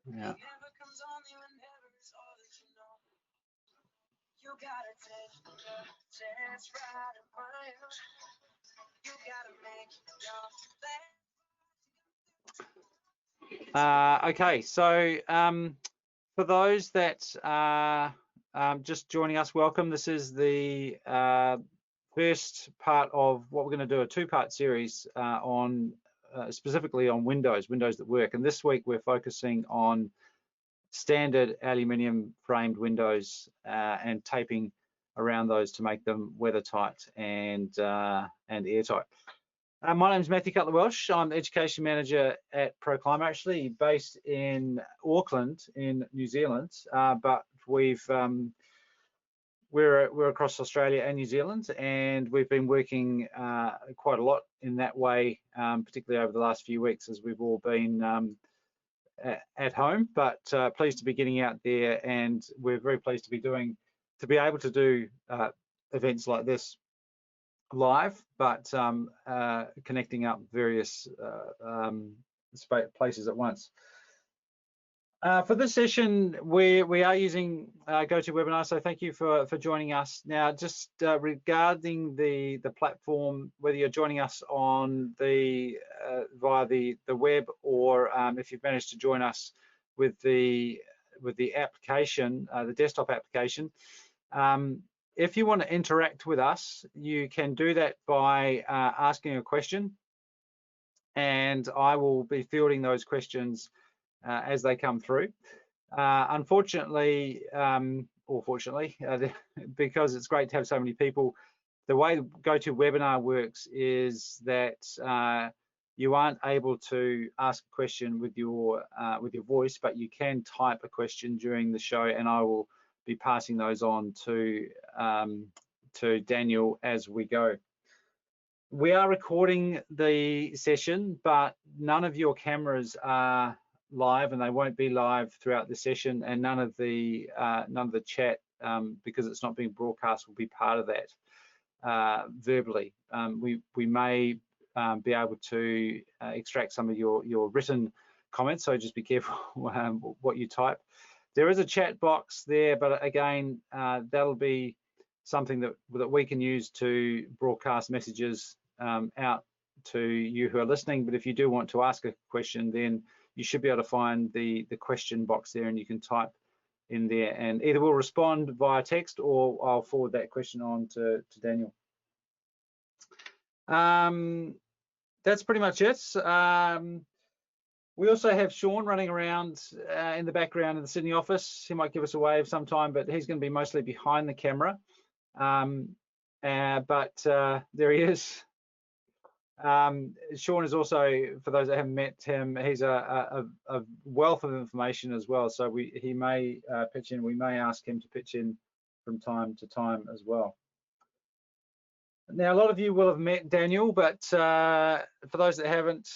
Yeah. Okay, so for those that are just joining us, welcome. This is the first part of what we're going to do, a two-part series on specifically on windows that work. And this week we're focusing on standard aluminium framed windows and taping around those to make them weathertight and airtight. My name is Matthew Cutler-Welsh. I'm the Education Manager at Clima, actually based in Auckland in New Zealand, but we're across Australia and New Zealand, and we've been working quite a lot in that way, particularly over the last few weeks as we've all been at home, but pleased to be getting out there, and we're very pleased to be able to do events like this live, but connecting up various places at once. For this session, we are using GoToWebinar, so thank you for joining us. Now, just regarding the platform, whether you're joining us on via the web, or if you've managed to join us with the application, the desktop application, if you want to interact with us, you can do that by asking a question, and I will be fielding those questions as they come through. Unfortunately, or fortunately, because it's great to have so many people, the way GoToWebinar works is that you aren't able to ask a question with your voice, but you can type a question during the show, and I will be passing those on to Daniel as we go. We are recording the session, but none of your cameras are live, and they won't be live throughout the session, and none of the chat, because it's not being broadcast, will be part of that verbally. We may be able to extract some of your written comments, so just be careful what you type. There is a chat box there, but again, that'll be something that we can use to broadcast messages out to you who are listening. But if you do want to ask a question, then you should be able to find the question box there, and you can type in there, and either we'll respond via text or I'll forward that question on to Daniel. That's pretty much it. We also have Sean running around in the background in the Sydney office. He might give us a wave sometime, but he's going to be mostly behind the camera. But there he is. Sean is also, for those that haven't met him, he's a wealth of information as well. So he may pitch in. We may ask him to pitch in from time to time as well. Now, a lot of you will have met Daniel, but for those that haven't,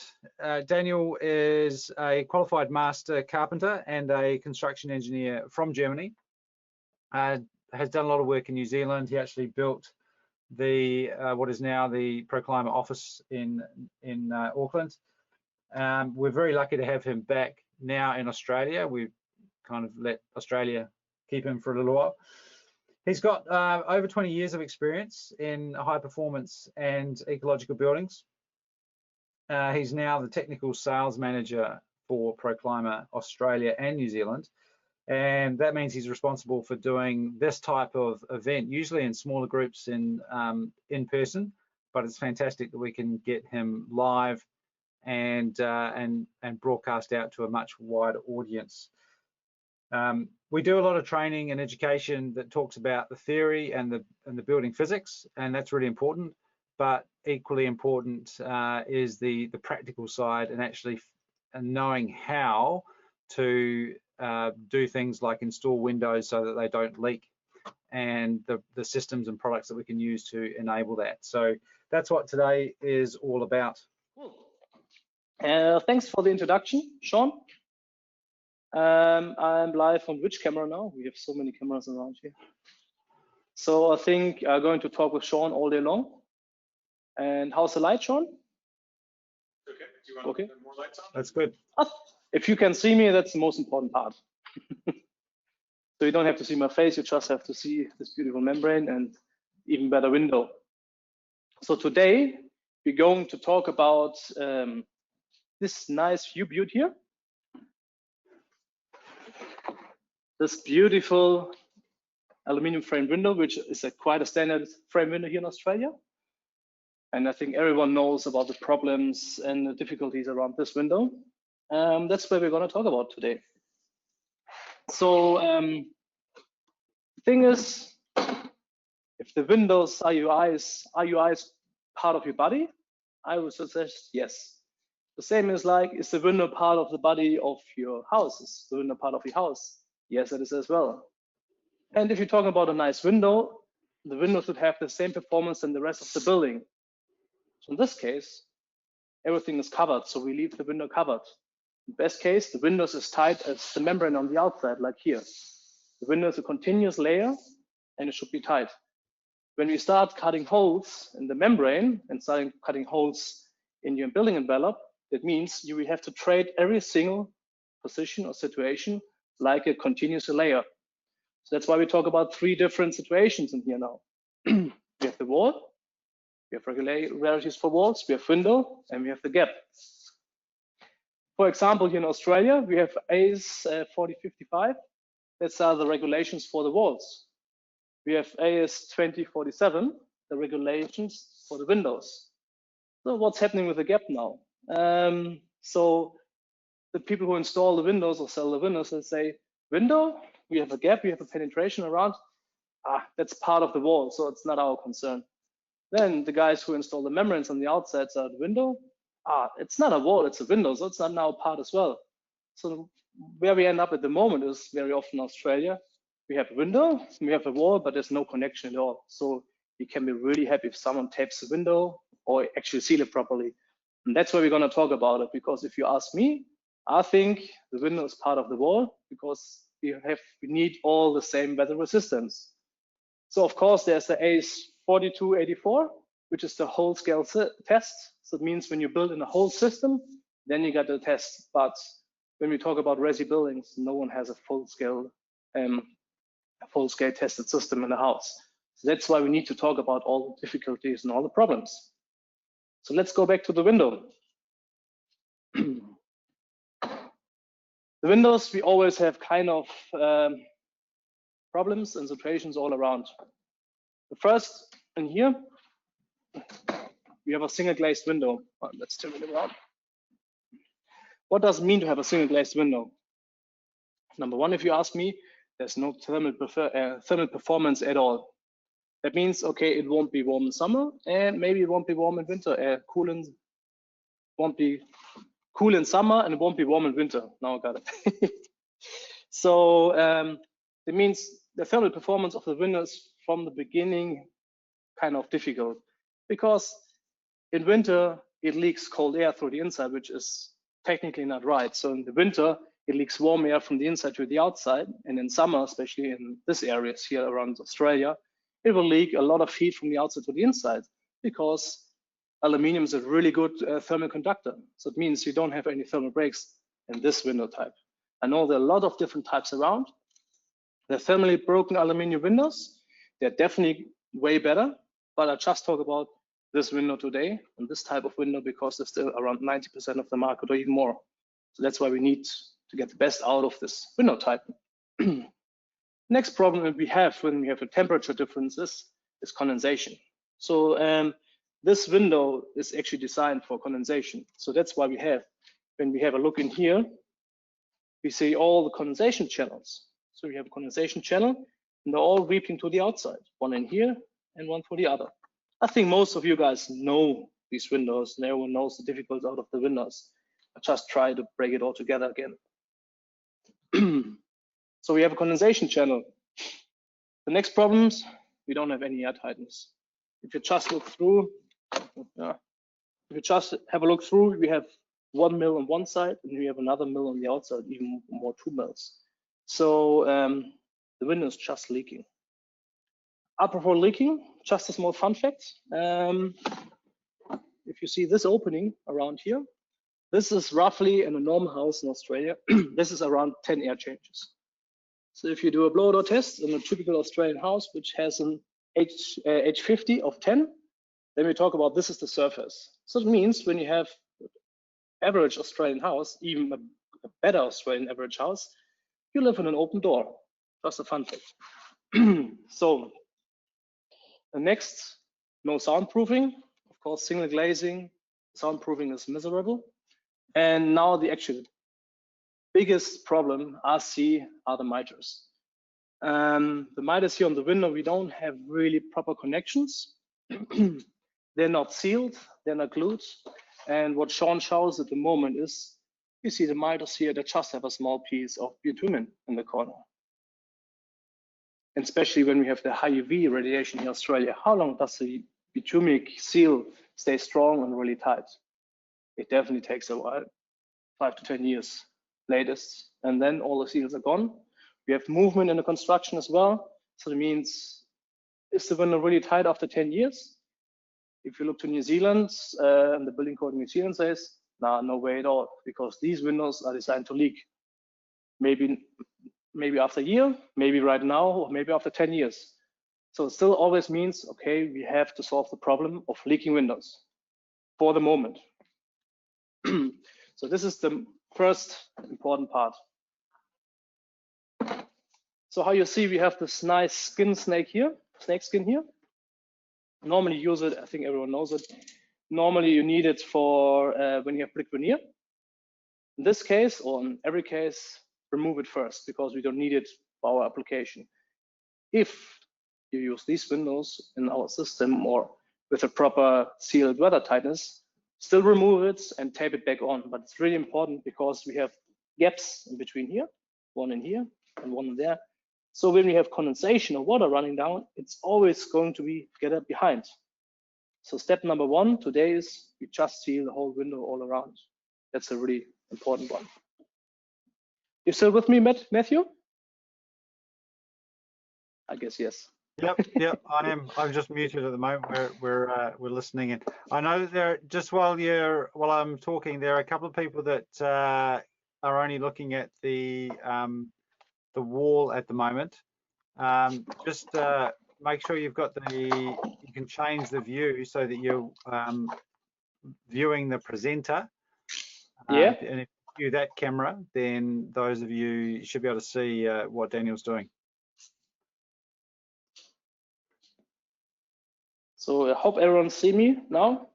Daniel is a qualified master carpenter and a construction engineer from Germany. Has done a lot of work in New Zealand. He actually built what is now the Clima office in Auckland. We're very lucky to have him back now in Australia. We've kind of let Australia keep him for a little while. He's got over 20 years of experience in high performance and ecological buildings. He's now the technical sales manager for Clima Australia and New Zealand. And that means he's responsible for doing this type of event, usually in smaller groups in person, but it's fantastic that we can get him live and broadcast out to a much wider audience. We do a lot of training and education that talks about the theory and the building physics, and that's really important. But equally important is the practical side, and actually knowing how to do things like install windows so that they don't leak, and the systems and products that we can use to enable that. So that's what today is all about. Thanks for the introduction, Sean. I'm live on which camera now? We have so many cameras around here. So I think I'm going to talk with Sean all day long. And how's the light, Sean? Okay. Do you want to put more lights on? That's good. If you can see me, that's the most important part. So you don't have to see my face, you just have to see this beautiful membrane and even better window. So today we're going to talk about this nice view butte here. This beautiful aluminium frame window, which is quite a standard frame window here in Australia. And I think everyone knows about the problems and the difficulties around this window. That's what we're going to talk about today. So the thing is, if the windows are your eyes part of your body? I would suggest yes. The same is like, is the window part of the body of your house? Is the window part of your house? Yes, it is as well. And if you're talking about a nice window, the window should have the same performance than the rest of the building. So in this case, everything is covered, so we leave the window covered. In best case, the window is as tight as the membrane on the outside, like here. The window is a continuous layer, and it should be tight. When we start cutting holes in the membrane and starting cutting holes in your building envelope, that means you will have to treat every single position or situation like a continuous layer. So that's why we talk about three different situations in here now. We have the wall, we have regularities for walls, we have window, and we have the gap. For example, here in Australia, we have AS 4055. That's the regulations for the walls. We have AS 2047, the regulations for the windows. So what's happening with the gap now? So the people who install the windows or sell the windows, they say, window, we have a gap, we have a penetration around, that's part of the wall, so it's not our concern. Then the guys who install the membranes on the outsides of the window, it's not a wall, it's a window, so it's not now part as well. So where we end up at the moment is very often in Australia, we have a window, we have a wall, but there's no connection at all. So you can be really happy if someone tapes the window or actually seal it properly. And that's where we're going to talk about it, because if you ask me, I think the window is part of the wall because we need all the same weather resistance. So of course there's the AS 4284, which is the whole scale test. So it means when you build in a whole system, then you get the test. But when we talk about resi buildings, no one has a full scale tested system in the house. So that's why we need to talk about all the difficulties and all the problems. So let's go back to the window. The windows, we always have kind of problems and situations all around. The first in here, we have a single glazed window. Let's turn it around. What does it mean to have a single glazed window? Number one, if you ask me, there's no thermal performance at all. That means, okay, it won't be warm in summer, and maybe it won't be warm in winter. Won't be cool in summer, and it won't be warm in winter. Now I got it. So it means the thermal performance of the window is from the beginning kind of difficult, because in winter it leaks cold air through the inside, which is technically not right. So in the winter it leaks warm air from the inside to the outside, and in summer, especially in this areas here around Australia, it will leak a lot of heat from the outside to the inside, because aluminium is a really good thermal conductor. So it means you don't have any thermal breaks in this window type. I know there are a lot of different types around. The thermally broken aluminium windows, they're definitely way better, but I just talk about this window today and this type of window because they're still around 90% of the market or even more. So that's why we need to get the best out of this window type. Next problem that we have when we have a temperature differences is condensation. So this window is actually designed for condensation. So that's why we have, when we have a look in here, we see all the condensation channels. So we have a condensation channel and they're all reaping to the outside, one in here and one for the other. I think most of you guys know these windows and everyone knows the difficulties out of the windows. I just try to break it all together again. So we have a condensation channel. The next problems, we don't have any air tightness. If you just look through, if you just have a look through, we have 1 mil on one side and we have another mil on the outside, even more 2 mils. So the window is just leaking. Apropos leaking, just a small fun fact. If if you see this opening around here, this is roughly in a normal house in Australia, this is around 10 air changes. So if you do a blower door test in a typical Australian house, which has an H50 of 10, then we talk about this is the surface. So it means when you have average Australian house, even a better Australian average house, you live in an open door. Just a fun fact. So the next, no soundproofing. Of course, single glazing, soundproofing is miserable. And now the actual biggest problem I see are the miters. The miters here on the window, we don't have really proper connections. They're not sealed, they're not glued. And what Sean shows at the moment is, you see the miters here, they just have a small piece of bitumen in the corner. And especially when we have the high UV radiation in Australia, how long does the bitumic seal stay strong and really tight? It definitely takes a while, 5 to 10 years latest. And then all the seals are gone. We have movement in the construction as well. So it means, is the window really tight after 10 years? If you look to New Zealand, and the building code in New Zealand says, nah, no way at all, because these windows are designed to leak. Maybe after a year, maybe right now, or maybe after 10 years. So it still always means, okay, we have to solve the problem of leaking windows for the moment. So this is the first important part. So how you see, we have this nice snake skin here. Normally use it, I think everyone knows it. Normally you need it for when you have brick veneer. In this case, or in every case, remove it first because we don't need it for our application. If you use these windows in our system or with a proper sealed weather tightness, still remove it and tape it back on. But it's really important because we have gaps in between here, one in here and one in there. So when we have condensation or water running down, it's always going to be get up behind. So step number 1 today is we just seal the whole window all around. That's a really important one. You still with me, Matthew? I guess yes. Yep, I am. I'm just muted at the moment. We're listening in. I know that there, just while I'm talking, there are a couple of people that are only looking at the wall at the moment. Just make sure you've got you can change the view so that you're viewing the presenter. Yeah. And if you view that camera, then those of you should be able to see what Daniel's doing. So I hope everyone see me now.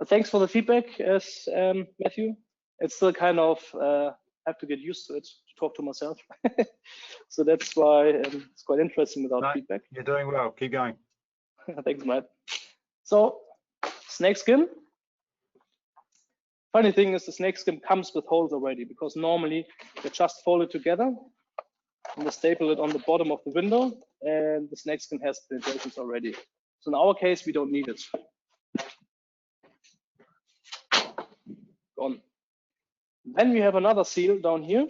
Thanks for the feedback, Matthew. It's still kind of have to get used to it to talk to myself. So that's why it's quite interesting without feedback. You're doing well. Keep going. Thanks, Matt. So snake skin. Funny thing is the snake skin comes with holes already because normally they just fold it together and they staple it on the bottom of the window and the snake skin has penetrations already. So in our case, we don't need it. Gone. Then we have another seal down here.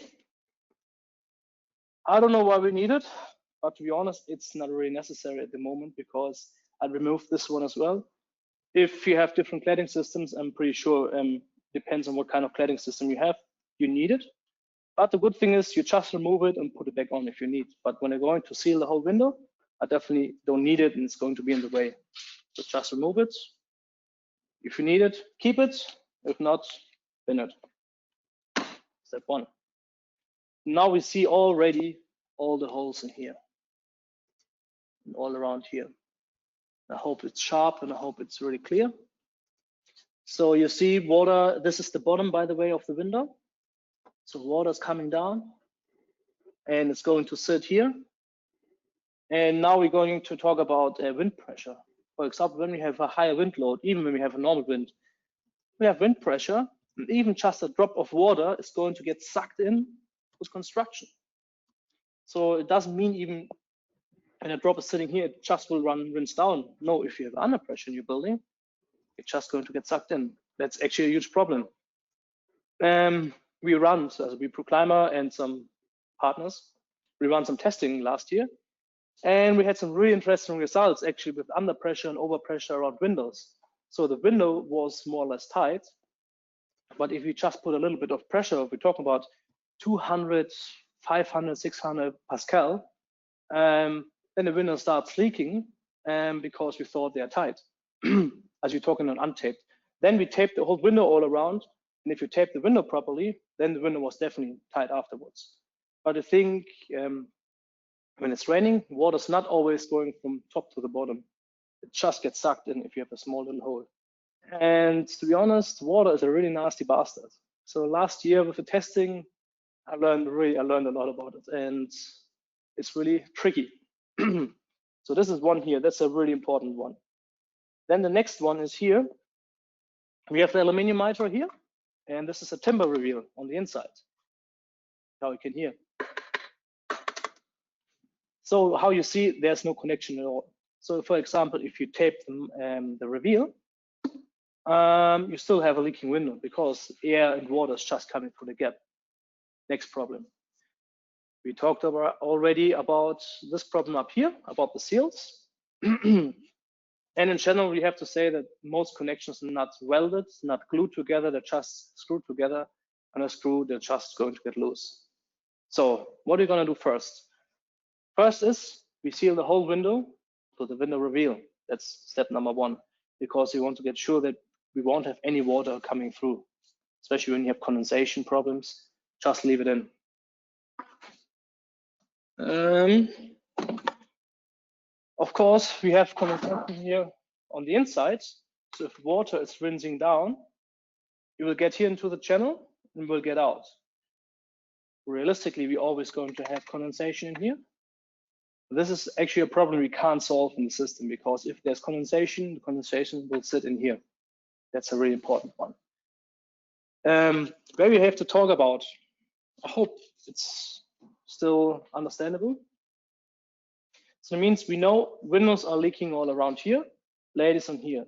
I don't know why we need it, but to be honest, it's not really necessary at the moment because I removed this one as well. If you have different cladding systems, I'm pretty sure depends on what kind of cladding system you have, you need it. But the good thing is you just remove it and put it back on if you need. But when you're going to seal the whole window, I definitely don't need it and it's going to be in the way. So just remove it. If you need it, keep it. If not, bin it. Step 1. Now we see already all the holes in here and all around here. I hope it's sharp and I hope it's really clear. So you see water, this is the bottom, by the way, of the window. So water is coming down and it's going to sit here. And now we're going to talk about wind pressure. For example, when we have a higher wind load, even when we have a normal wind, we have wind pressure, and even just a drop of water is going to get sucked in with construction. So it doesn't mean even when a drop is sitting here, it just will rinse down. No, if you have under pressure in your building, it's just going to get sucked in. That's actually a huge problem. We run, so we Clima and some partners, we ran some testing last year, and we had some really interesting results actually with under pressure and over pressure around windows. So the window was more or less tight. But if you just put a little bit of pressure, if we're talking about 200, 500, 600 Pascal, then the window starts leaking because we thought they are tight, as you're talking on untaped. Then we taped the whole window all around, and if you tape the window properly, then the window was definitely tight afterwards. But I think when it's raining, water's not always going from top to the bottom. It just gets sucked in if you have a small little hole. And to be honest, water is a really nasty bastard. So last year with the testing, I learned a lot about it, and it's really tricky. So this is one here. That's a really important one. Then the next one is here. We have the aluminium miter here, and this is a timber reveal on the inside. Now you can hear. So how you see, there's no connection at all. So for example, if you tape the reveal, you still have a leaking window because air and water is just coming through the gap. Next problem. We talked already about this problem up here, about the seals. And in general, we have to say that most connections are not welded, not glued together, they're just screwed together. And a screw, they're just going to get loose. So what are you going to do first? First is we seal the whole window to the window reveal. That's step number one, because we want to get sure that we won't have any water coming through, especially when you have condensation problems. Just leave it in. Of course, we have condensation here on the inside. So if water is rinsing down, you will get here into the channel and will get out. Realistically, we're always going to have condensation in here. This is actually a problem we can't solve in the system, because if there's condensation, the condensation will sit in here. That's a really important one. Where we have to talk about, I hope it's still understandable. So it means we know windows are leaking all around here, ladies and here.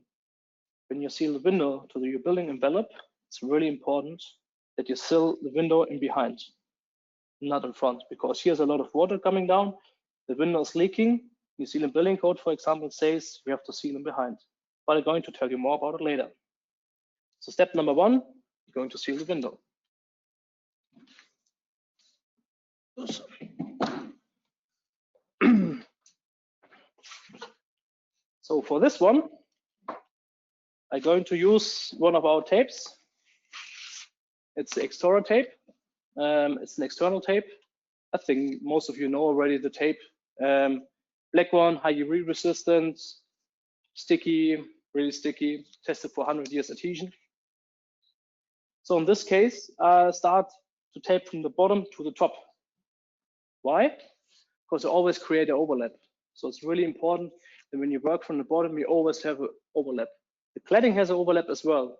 When you seal the window to your building envelope, it's really important that you seal the window in behind, not in front, because here's a lot of water coming down. The window is leaking. New Zealand building code, for example, says we have to seal them behind. But I'm going to tell you more about it later. So step number one, you're going to seal the window. So for this one, I'm going to use one of our tapes. It's the Extora tape. It's an external tape. I think most of you know already the tape. Black one, high UV resistant, sticky, really sticky, tested for 100 years adhesion. So in this case, I start to tape from the bottom to the top. Why? Because I always create an overlap. So it's really important that when you work from the bottom, you always have an overlap. The cladding has an overlap as well.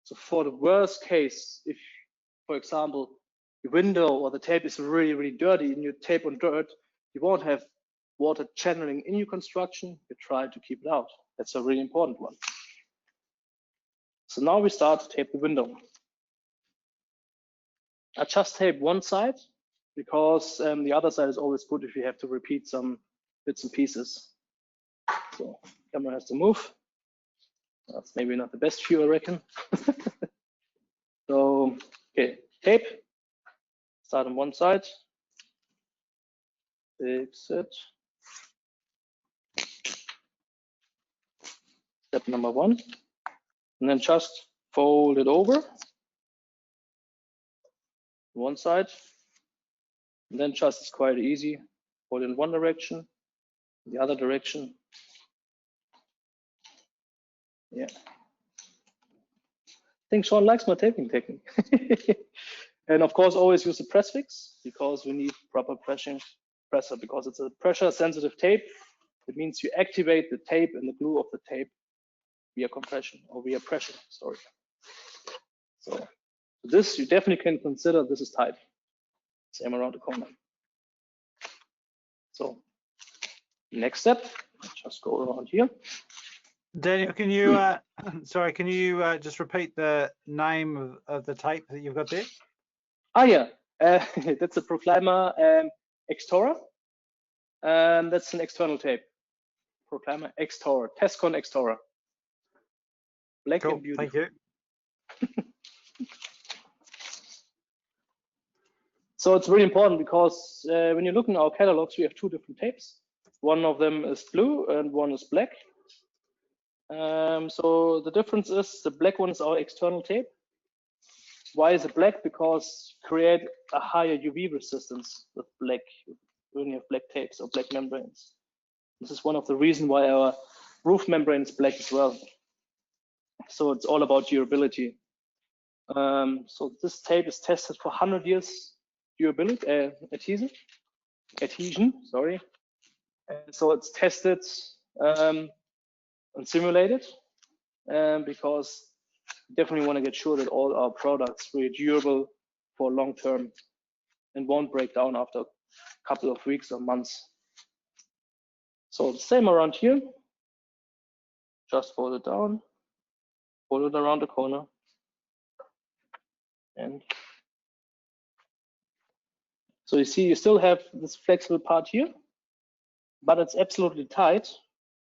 So for the worst case, if, for example, the window or the tape is really, really dirty and you tape on dirt, you won't have water channeling in your construction. You try to keep it out. That's a really important one. So now we start to tape the window. I just tape one side because the other side is always good if you have to repeat some bits and pieces. So camera has to move. That's maybe not the best view, I reckon. So, okay, tape. Start on one side. Fix it. Step number one. And then just fold it over. One side. And then just, it's quite easy. Fold in one direction, the other direction. Yeah. I think Sean likes my taping technique. And of course, always use the press fix because we need proper pressure because it's a pressure sensitive tape. It means you activate the tape and the glue of the tape via compression or via pressure, sorry. So this you definitely can consider this is tight. Same around the corner. So next step, just go around here. Daniel, can you, sorry, can you just repeat the name of the tape that you've got there? Ah, yeah, that's a Clima Extora. That's an external tape. Clima Extora, Tescon Extora. Black Cool. and beautiful. Thank you. So it's really important because when you look in our catalogs, we have two different tapes. One of them is blue and one is black. So the difference is the black one is our external tape. Why is it black? Because create a higher UV resistance with black when you have black tapes or black membranes. This is one of the reasons why our roof membrane is black as well. So it's all about durability. So this tape is tested for 100 years durability, adhesion, sorry. And so it's tested and simulated because we definitely want to get sure that all our products will be durable for long term and won't break down after a couple of weeks or months. So the same around here, just fold it down, fold it around the corner, and so you see you still have this flexible part here, but it's absolutely tight.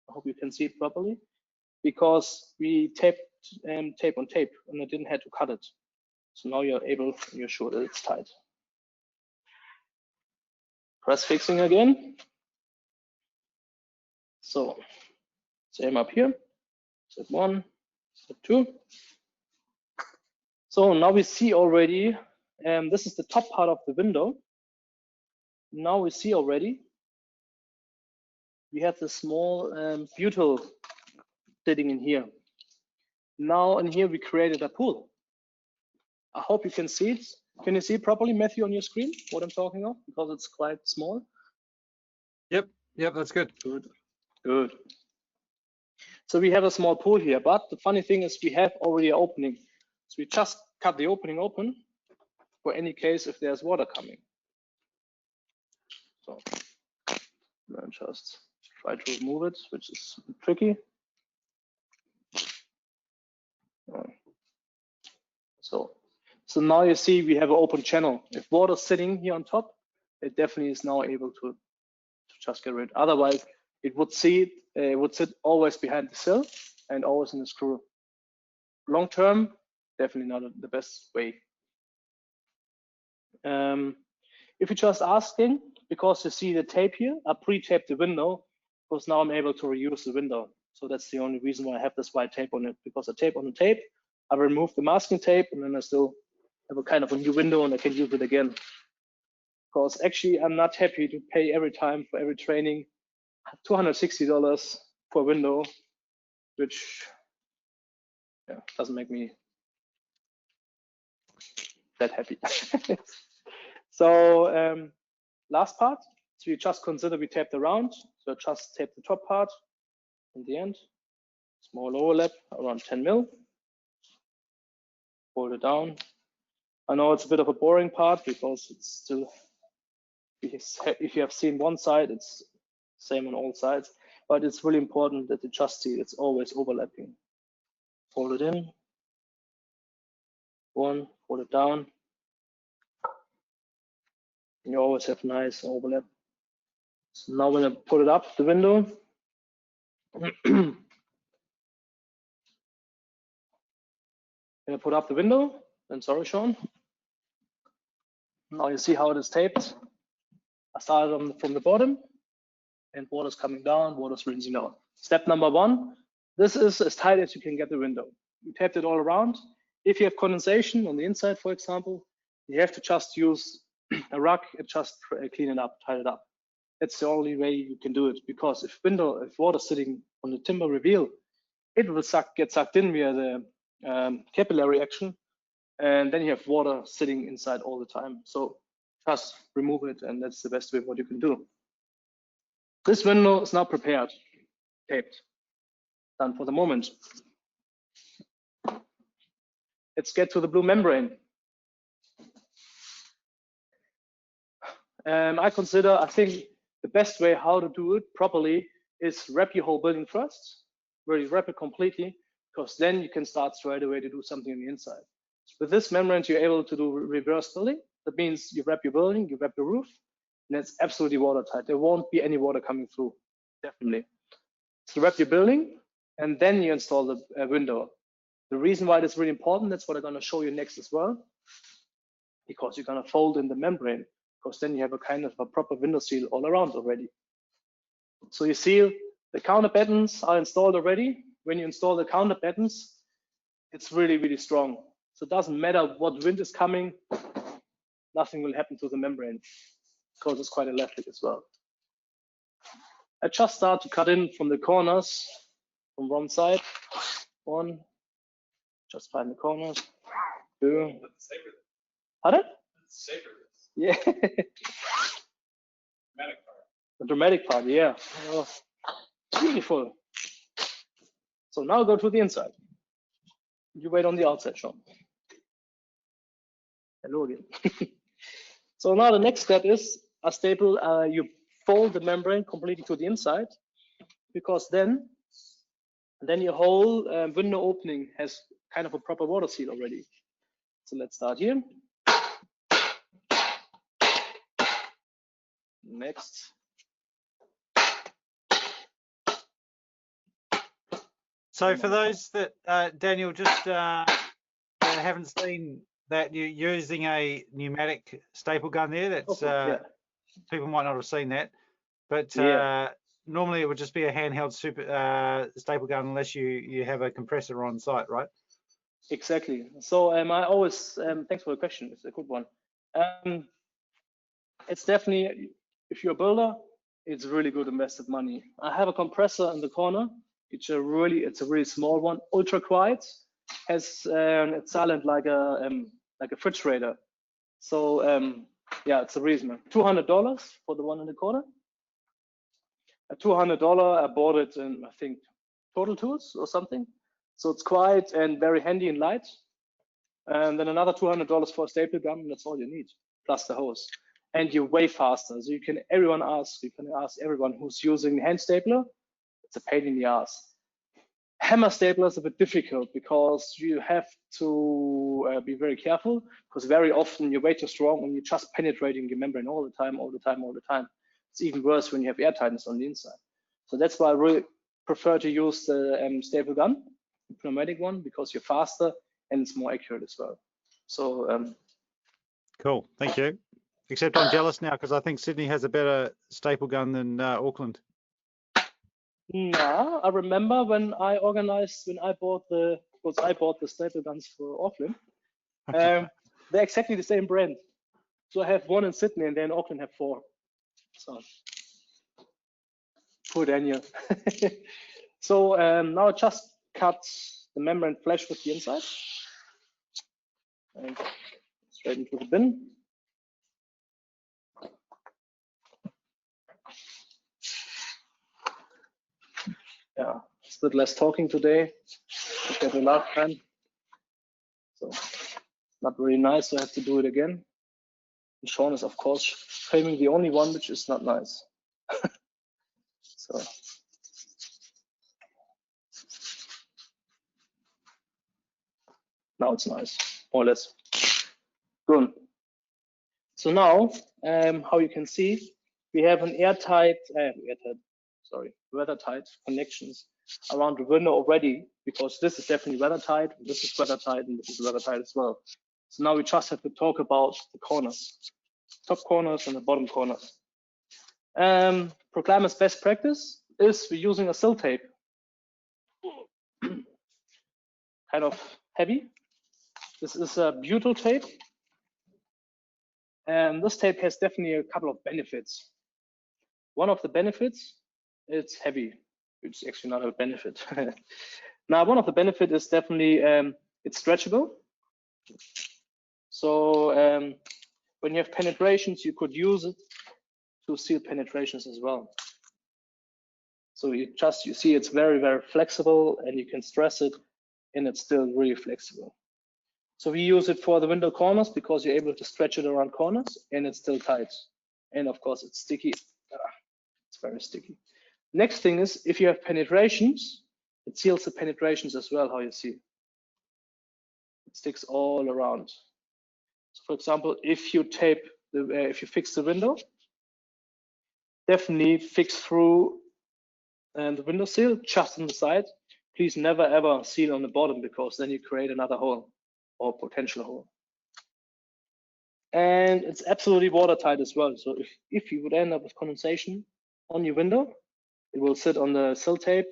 I hope you can see it properly because we taped tape on tape and I didn't have to cut it. So now you're sure that it's tight. Press fixing again. So same up here, step 1, step 2. So now we see already, this is the top part of the window. Now we see already, we have this small butyl sitting in here. Now in here we created a pool. I hope you can see it. Can you see it properly, Matthew, on your screen, what I'm talking of? Because it's quite small. Yep, that's good. Good. So we have a small pool here, but the funny thing is we have already an opening. So we just cut the opening open for any case if there's water coming. So then just try to remove it, which is tricky. So now you see we have an open channel. If water is sitting here on top, it definitely is now able to just get rid. Otherwise, it would sit always behind the sill and always in the screw. Long term, definitely not the best way. If you're just asking, because you see the tape here, I pre-taped the window because now I'm able to reuse the window. So that's the only reason why I have this white tape on it, because I tape on the tape, I remove the masking tape, and then I still have a kind of a new window and I can use it again. Because actually I'm not happy to pay every time for every training $260 for a window, which doesn't make me that happy. So last part, so you just consider we taped around, so just tape the top part in the end, small overlap around 10 mil, fold it down. I know it's a bit of a boring part because it's still, if you have seen one side, it's same on all sides, but it's really important that you just see it's always overlapping. Fold it in, fold it down, and you always have nice overlap. So now when I put it up the window, when I put up the window, then sorry, Sean. Now you see how it is taped. I started from the bottom, and water's coming down, water's rinsing out. Step number 1, this is as tight as you can get the window. You taped it all around. If you have condensation on the inside, for example, you have to just use a rag and just clean it up, tighten it up. That's the only way you can do it, because if water sitting on the timber reveal, it will get sucked in via the capillary action, and then you have water sitting inside all the time. So just remove it, and that's the best way what you can do. This window is now prepared, taped, done for the moment. Let's get to the blue membrane. I think the best way how to do it properly is wrap your whole building first, where you wrap it completely, because then you can start straight away to do something on the inside. With this membrane, you're able to do reverse building. That means you wrap your building, you wrap your roof, and it's absolutely watertight. There won't be any water coming through, definitely. So wrap your building, and then you install the window. The reason why that's really important, that's what I'm going to show you next as well, because you're going to fold in the membrane, because then you have a kind of a proper window seal all around already. So you see the counter battens are installed already. When you install the counter battens, it's really, really strong. So it doesn't matter what wind is coming, nothing will happen to the membrane because it's quite elastic as well. I just start to cut in from the corners from one side. One, just find the corners. Two. Pardon? Yeah. The dramatic part, yeah. Oh, beautiful. So now go to the inside. You wait on the outside, Sean. Hello again. So now the next step is a staple. You fold the membrane completely to the inside, because then your whole window opening has kind of a proper water seal already. So let's start here. Next. So for those that, Daniel, just haven't seen that you're using a pneumatic staple gun there, that's people might not have seen that, but normally it would just be a handheld staple gun unless you have a compressor on site, right? Exactly. So I always, thanks for the question, it's a good one. It's definitely, if you're a builder, it's really good invested money. I have a compressor in the corner. It's a really small one, ultra quiet. Has it's silent like a refrigerator. So yeah, it's a reason. $200 for the one in the corner. $200. I bought it in, I think, Total Tools or something. So it's quiet and very handy and light. And then another $200 for a staple gun. That's all you need, plus the hose. And you're way faster. So you can ask everyone who's using hand stapler. It's a pain in the ass. Hammer stapler is a bit difficult because you have to be very careful, because very often you're way too strong and you're just penetrating your membrane all the time. It's even worse when you have air tightness on the inside. So that's why I really prefer to use the staple gun, the pneumatic one, because you're faster and it's more accurate as well. So cool, thank you. Except I'm jealous now because I think Sydney has a better staple gun than Auckland. Yeah, I remember when I bought the staple guns for Auckland. They're exactly the same brand. So I have one in Sydney and then Auckland have 4. So poor Daniel. So now I just cut the membrane flush with the inside and straight into the bin. Yeah, it's a bit less talking today compared to last time. So not very nice, so I have to do it again. And Sean is, of course, filming the only one, which is not nice. So now it's nice, more or less. Good. So now, how you can see, we have an weathertight connections around the window already, because this is definitely weathertight, this is weathertight, and this is weathertight as well. So now we just have to talk about the corners, top corners and the bottom corners. For Clima's best practice is we're using a sill tape, kind of heavy. This is a butyl tape, and this tape has definitely a couple of benefits. One of the benefits, it's heavy, which is actually not a benefit. Now, one of the benefits is definitely it's stretchable. So when you have penetrations, you could use it to seal penetrations as well. So you see it's very, very flexible, and you can stress it and it's still really flexible. So we use it for the window corners because you're able to stretch it around corners and it's still tight. And of course it's sticky. It's very sticky. Next thing is, if you have penetrations, it seals the penetrations as well, how you see. It sticks all around. So for example, if you fix the window, definitely fix through the window sill just on the side, please never ever seal on the bottom, because then you create another hole or potential hole. And it's absolutely watertight as well. So if you would end up with condensation on your window, it will sit on the sill tape.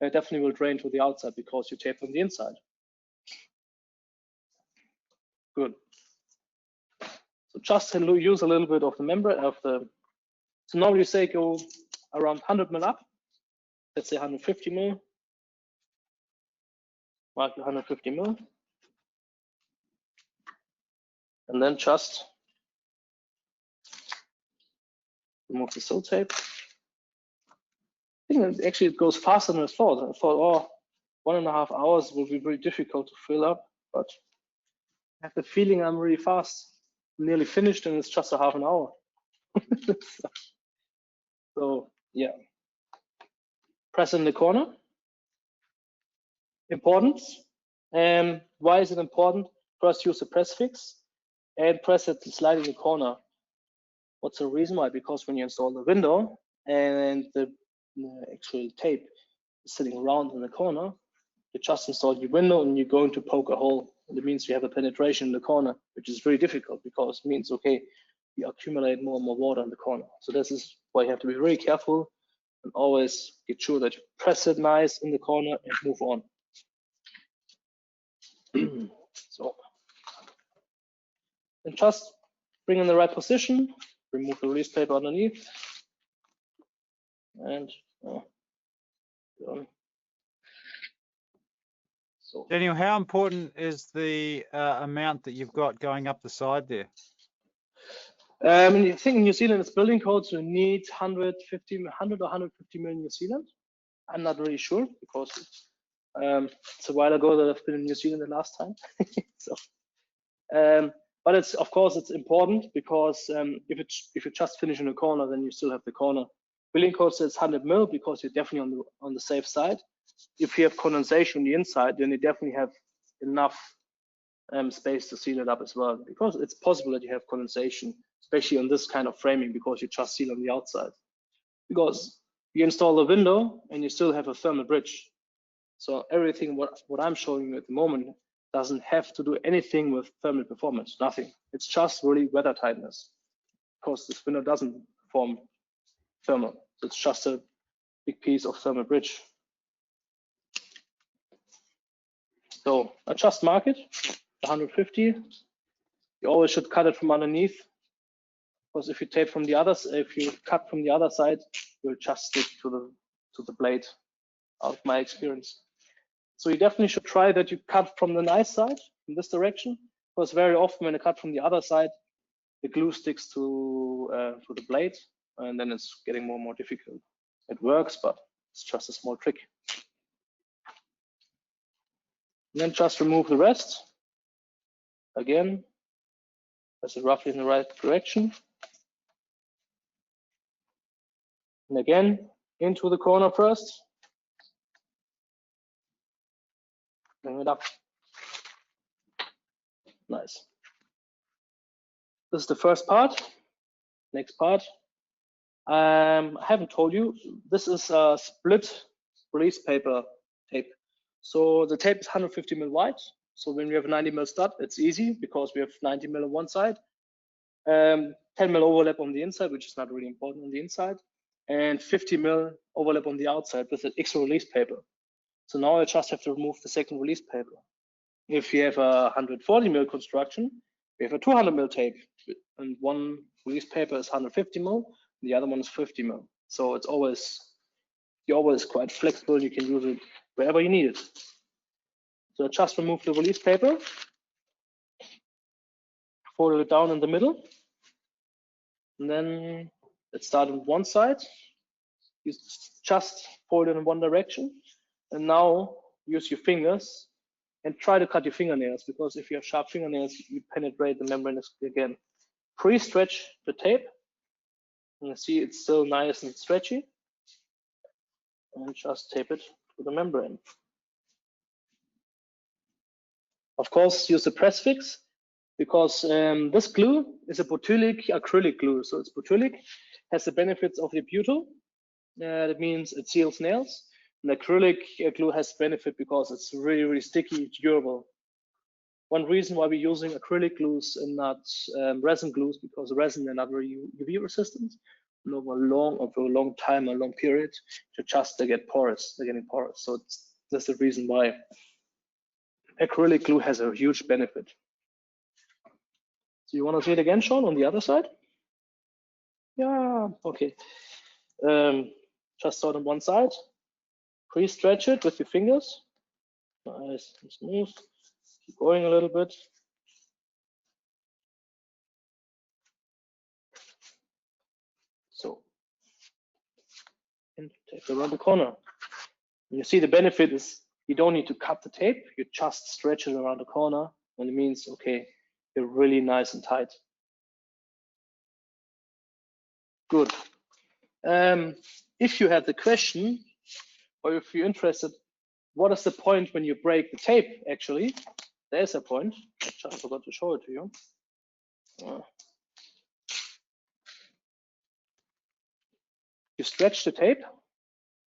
It definitely will drain to the outside because you tape on the inside. Good. So just use a little bit of the membrane of the. So normally you say go around 100 mil up. Let's say 150 mil. Mark 150 mil. And then just remove the sill tape. I think that actually it goes faster than I thought. I thought, oh, 1.5 hours will be very difficult to fill up, but I have the feeling I'm really fast. I'm nearly finished, and it's just a half an hour. So yeah, press in the corner. Important. Why is it important? First, use the press fix and press it slide in the corner. What's the reason why? Because when you install the window and the actual tape is sitting around in the corner, you just install your window and you're going to poke a hole. And it means you have a penetration in the corner, which is very difficult because it means, okay, you accumulate more and more water in the corner. So this is why you have to be very careful and always get sure that you press it nice in the corner and move on. So, and just bring in the right position, remove the release paper underneath, and so. Daniel, how important is the amount that you've got going up the side there? I think in New Zealand it's building codes, you need 100 or 150 million New Zealand. I'm not really sure because it's a while ago that I've been in New Zealand the last time. So, but it's, of course, it's important because if you just finish in a corner, then you still have the corner. Building code says 100 mil because you're definitely on the safe side. If you have condensation on the inside, then you definitely have enough space to seal it up as well, because it's possible that you have condensation, especially on this kind of framing, because you just seal on the outside. Because you install a window and you still have a thermal bridge. So everything what I'm showing you at the moment doesn't have to do anything with thermal performance, nothing. It's just really weather tightness, because this window doesn't form thermal. It's just a big piece of thermal bridge. So I just mark it, 150. You always should cut it from underneath, because if you tape from the others, if you cut from the other side, you'll just stick to the blade, out of my experience. So you definitely should try that you cut from the nice side in this direction, because very often when you cut from the other side, the glue sticks to the blade, and then it's getting more and more difficult. It works, but it's just a small trick. And then just remove the rest. Again, press it roughly in the right direction. And again, into the corner first. Bring it up. Nice. This is the first part. Next part. I haven't told you, this is a split release paper tape. So the tape is 150 mil wide. So when we have a 90 mil stud, it's easy because we have 90 mil on one side, 10 mil overlap on the inside, which is not really important on the inside, and 50 mil overlap on the outside with an extra release paper. So now I just have to remove the second release paper. If you have a 140 mil construction, we have a 200 mil tape, and one release paper is 150 mil, the other one is 50 mil. So it's you're always quite flexible. You can use it wherever you need it. So just remove the release paper, fold it down in the middle, and then let's start on one side. You just fold it in one direction, and now use your fingers and try to cut your fingernails, because if you have sharp fingernails, you penetrate the membrane again. Pre-stretch the tape, and you see it's still nice and stretchy, and just tape it to the membrane. Of course, use the press fix, because this glue is a butylic acrylic glue. So it's butylic, has the benefits of the butyl. That means it seals nails. And acrylic glue has benefit because it's really, really sticky, durable. One reason why we're using acrylic glues and not resin glues, because resin they're not very UV resistant. And over a long time, a long period, they get porous. They're getting porous. So that's the reason why acrylic glue has a huge benefit. So you want to see it again, Sean, on the other side? Yeah, okay. Just start on one side. Pre-stretch it with your fingers. Nice and smooth. Keep going a little bit. So, and tape around the corner. And you see the benefit is you don't need to cut the tape. You just stretch it around the corner, and it means, okay, you're really nice and tight. Good. If you have the question, or if you're interested, what is the point when you break the tape? Actually, there's a point. I just forgot to show it to you. You stretch the tape,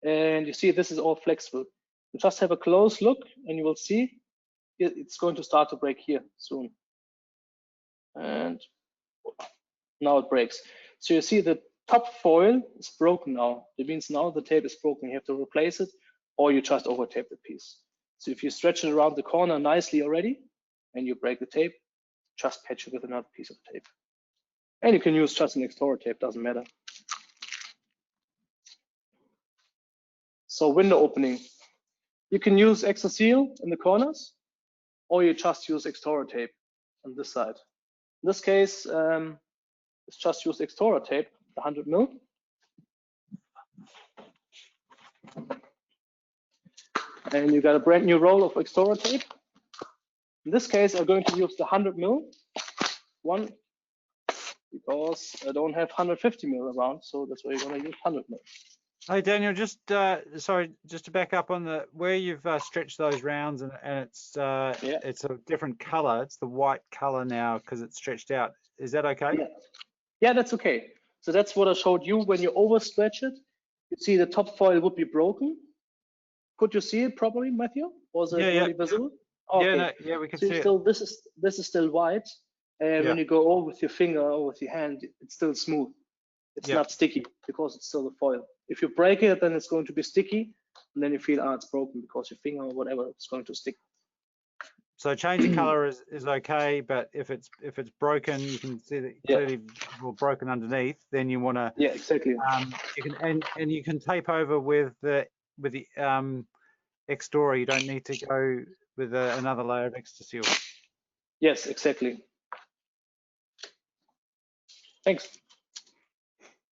and you see this is all flexible. You just have a close look, and you will see it's going to start to break here soon. And now it breaks. So you see the top foil is broken now. It means now the tape is broken. You have to replace it, or you just over tape the piece. So if you stretch it around the corner nicely already, and you break the tape, just patch it with another piece of tape. And you can use just an extra tape, doesn't matter. So window opening. You can use extra seal in the corners, or you just use extra tape on this side. In this case, it's just use extra tape, the 100 mil. And you got a brand new roll of extra tape. In this case, I'm going to use the 100 mil one because I don't have 150 mil around, so that's why you're going to use 100 mil. Hey Daniel, just sorry, just to back up on the where you've stretched those rounds and it's a different color. It's the white color now because it's stretched out. Is that okay? Yeah, that's okay. So that's what I showed you. When you overstretch it, you see the top foil would be broken. Could you see it properly, Matthew? Was it really visible? Okay. Yeah, we can see still, it. This is still white, and when you go over with your finger or with your hand, it's still smooth. It's not sticky because it's still the foil. If you break it, then it's going to be sticky, and then you feel it's broken because your finger or whatever is going to stick. So changing color is okay, but if it's broken, you can see that clearly broken underneath. Then you want to exactly. You can and you can tape over with the X-Dora. You don't need to go with another layer of extra seal. Yes, exactly. Thanks.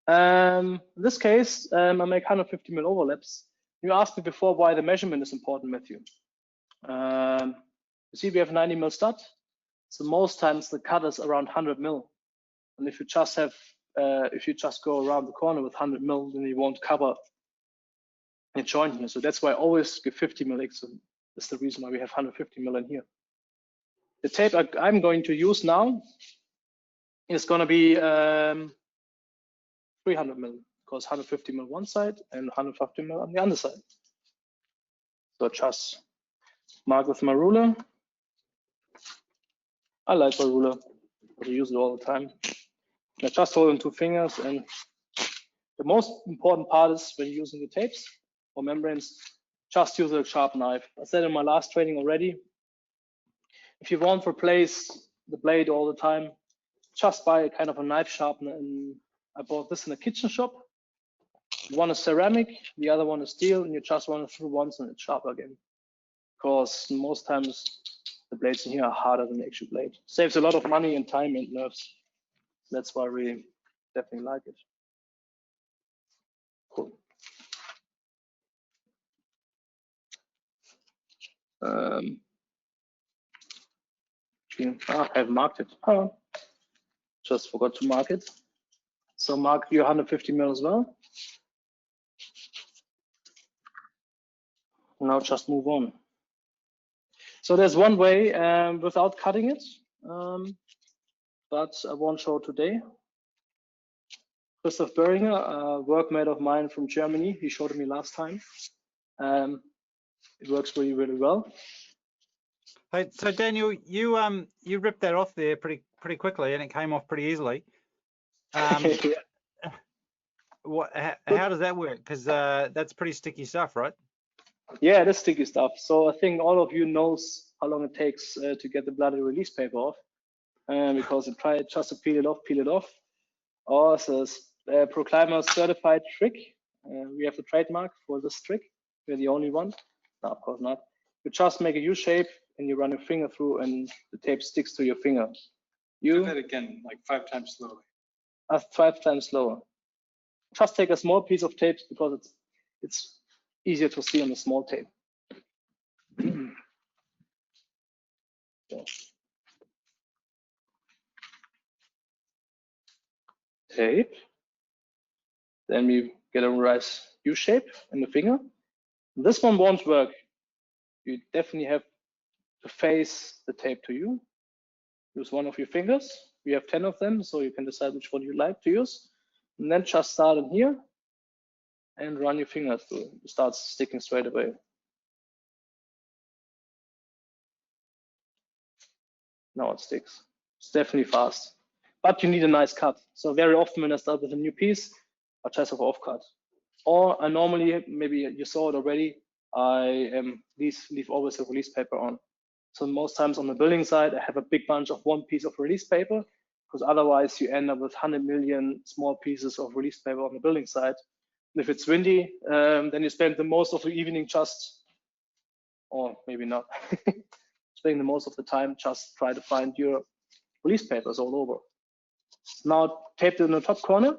In this case, I make 150 mil overlaps. You asked me before why the measurement is important, Matthew. You see, we have 90 mil stud. So most times the cut is around 100 mil. And if you just have, if you just go around the corner with 100 mil, then you won't cover a joint here. So that's why I always give 50 mil extra. That's the reason why we have 150 mil in here. The tape I'm going to use now is going to be 300 mil, because 150 mil one side and 150 mil on the other side. So just mark with my ruler. I like my ruler, I use it all the time. I just hold in two fingers, and the most important part is when you're using the tapes or membranes, just use a sharp knife. I said in my last training already, if you want to replace the blade all the time, just buy a kind of a knife sharpener. And I bought this in a kitchen shop. One is ceramic, the other one is steel, and you just run it through once and it's sharp again. Because most times the blades in here are harder than the actual blade. Saves a lot of money and time and nerves. That's why we definitely like it. Cool. I have marked it. Oh, just forgot to mark it. So mark your 150 mil as well. Now just move on. So there's one way without cutting it, but I won't show today. Christoph Böhringer, a workmate of mine from Germany, he showed me last time. It works really, really well. Hey, so Daniel, you ripped that off there pretty quickly, and it came off pretty easily. Yeah. How does that work? Because that's pretty sticky stuff, right? Yeah, that's sticky stuff. So I think all of you knows how long it takes to get the bloody release paper off, because you try just to peel it off. Or so Proclimer certified trick. We have the trademark for this trick. We're the only one. No, of course not. You just make a U shape and you run your finger through, and the tape sticks to your finger. Do that again, like 5 times slowly. 5 times slower. Just take a small piece of tape because it's easier to see on the small tape. Tape. Then we get a nice U shape in the finger. This one won't work. You definitely have to face the tape to you. Use one of your fingers. We have 10 of them, so you can decide which one you like to use. And then just start in here and run your finger through. It starts sticking straight away. Now it sticks. It's definitely fast, but you need a nice cut. So very often when I start with a new piece, I just have off cut. Or I normally, maybe you saw it already, I leave always a release paper on. So most times on the building side, I have a big bunch of one piece of release paper, because otherwise you end up with 100 million small pieces of release paper on the building side. And if it's windy, then you spend the most of the evening just, or maybe not, spending the most of the time just try to find your release papers all over. Now taped in the top corner.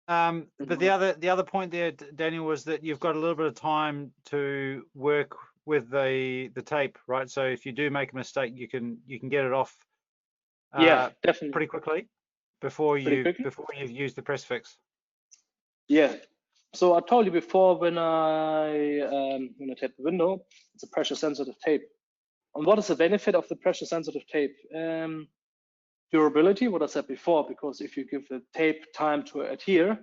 But the other point there, Daniel, was that you've got a little bit of time to work with the tape, right? So if you do make a mistake, you can get it off. Yeah, definitely. Pretty quickly before you've used the press fix. Yeah. So I told you before, when I tape the window, it's a pressure sensitive tape. And what is the benefit of the pressure sensitive tape? Durability, what I said before, because if you give the tape time to adhere,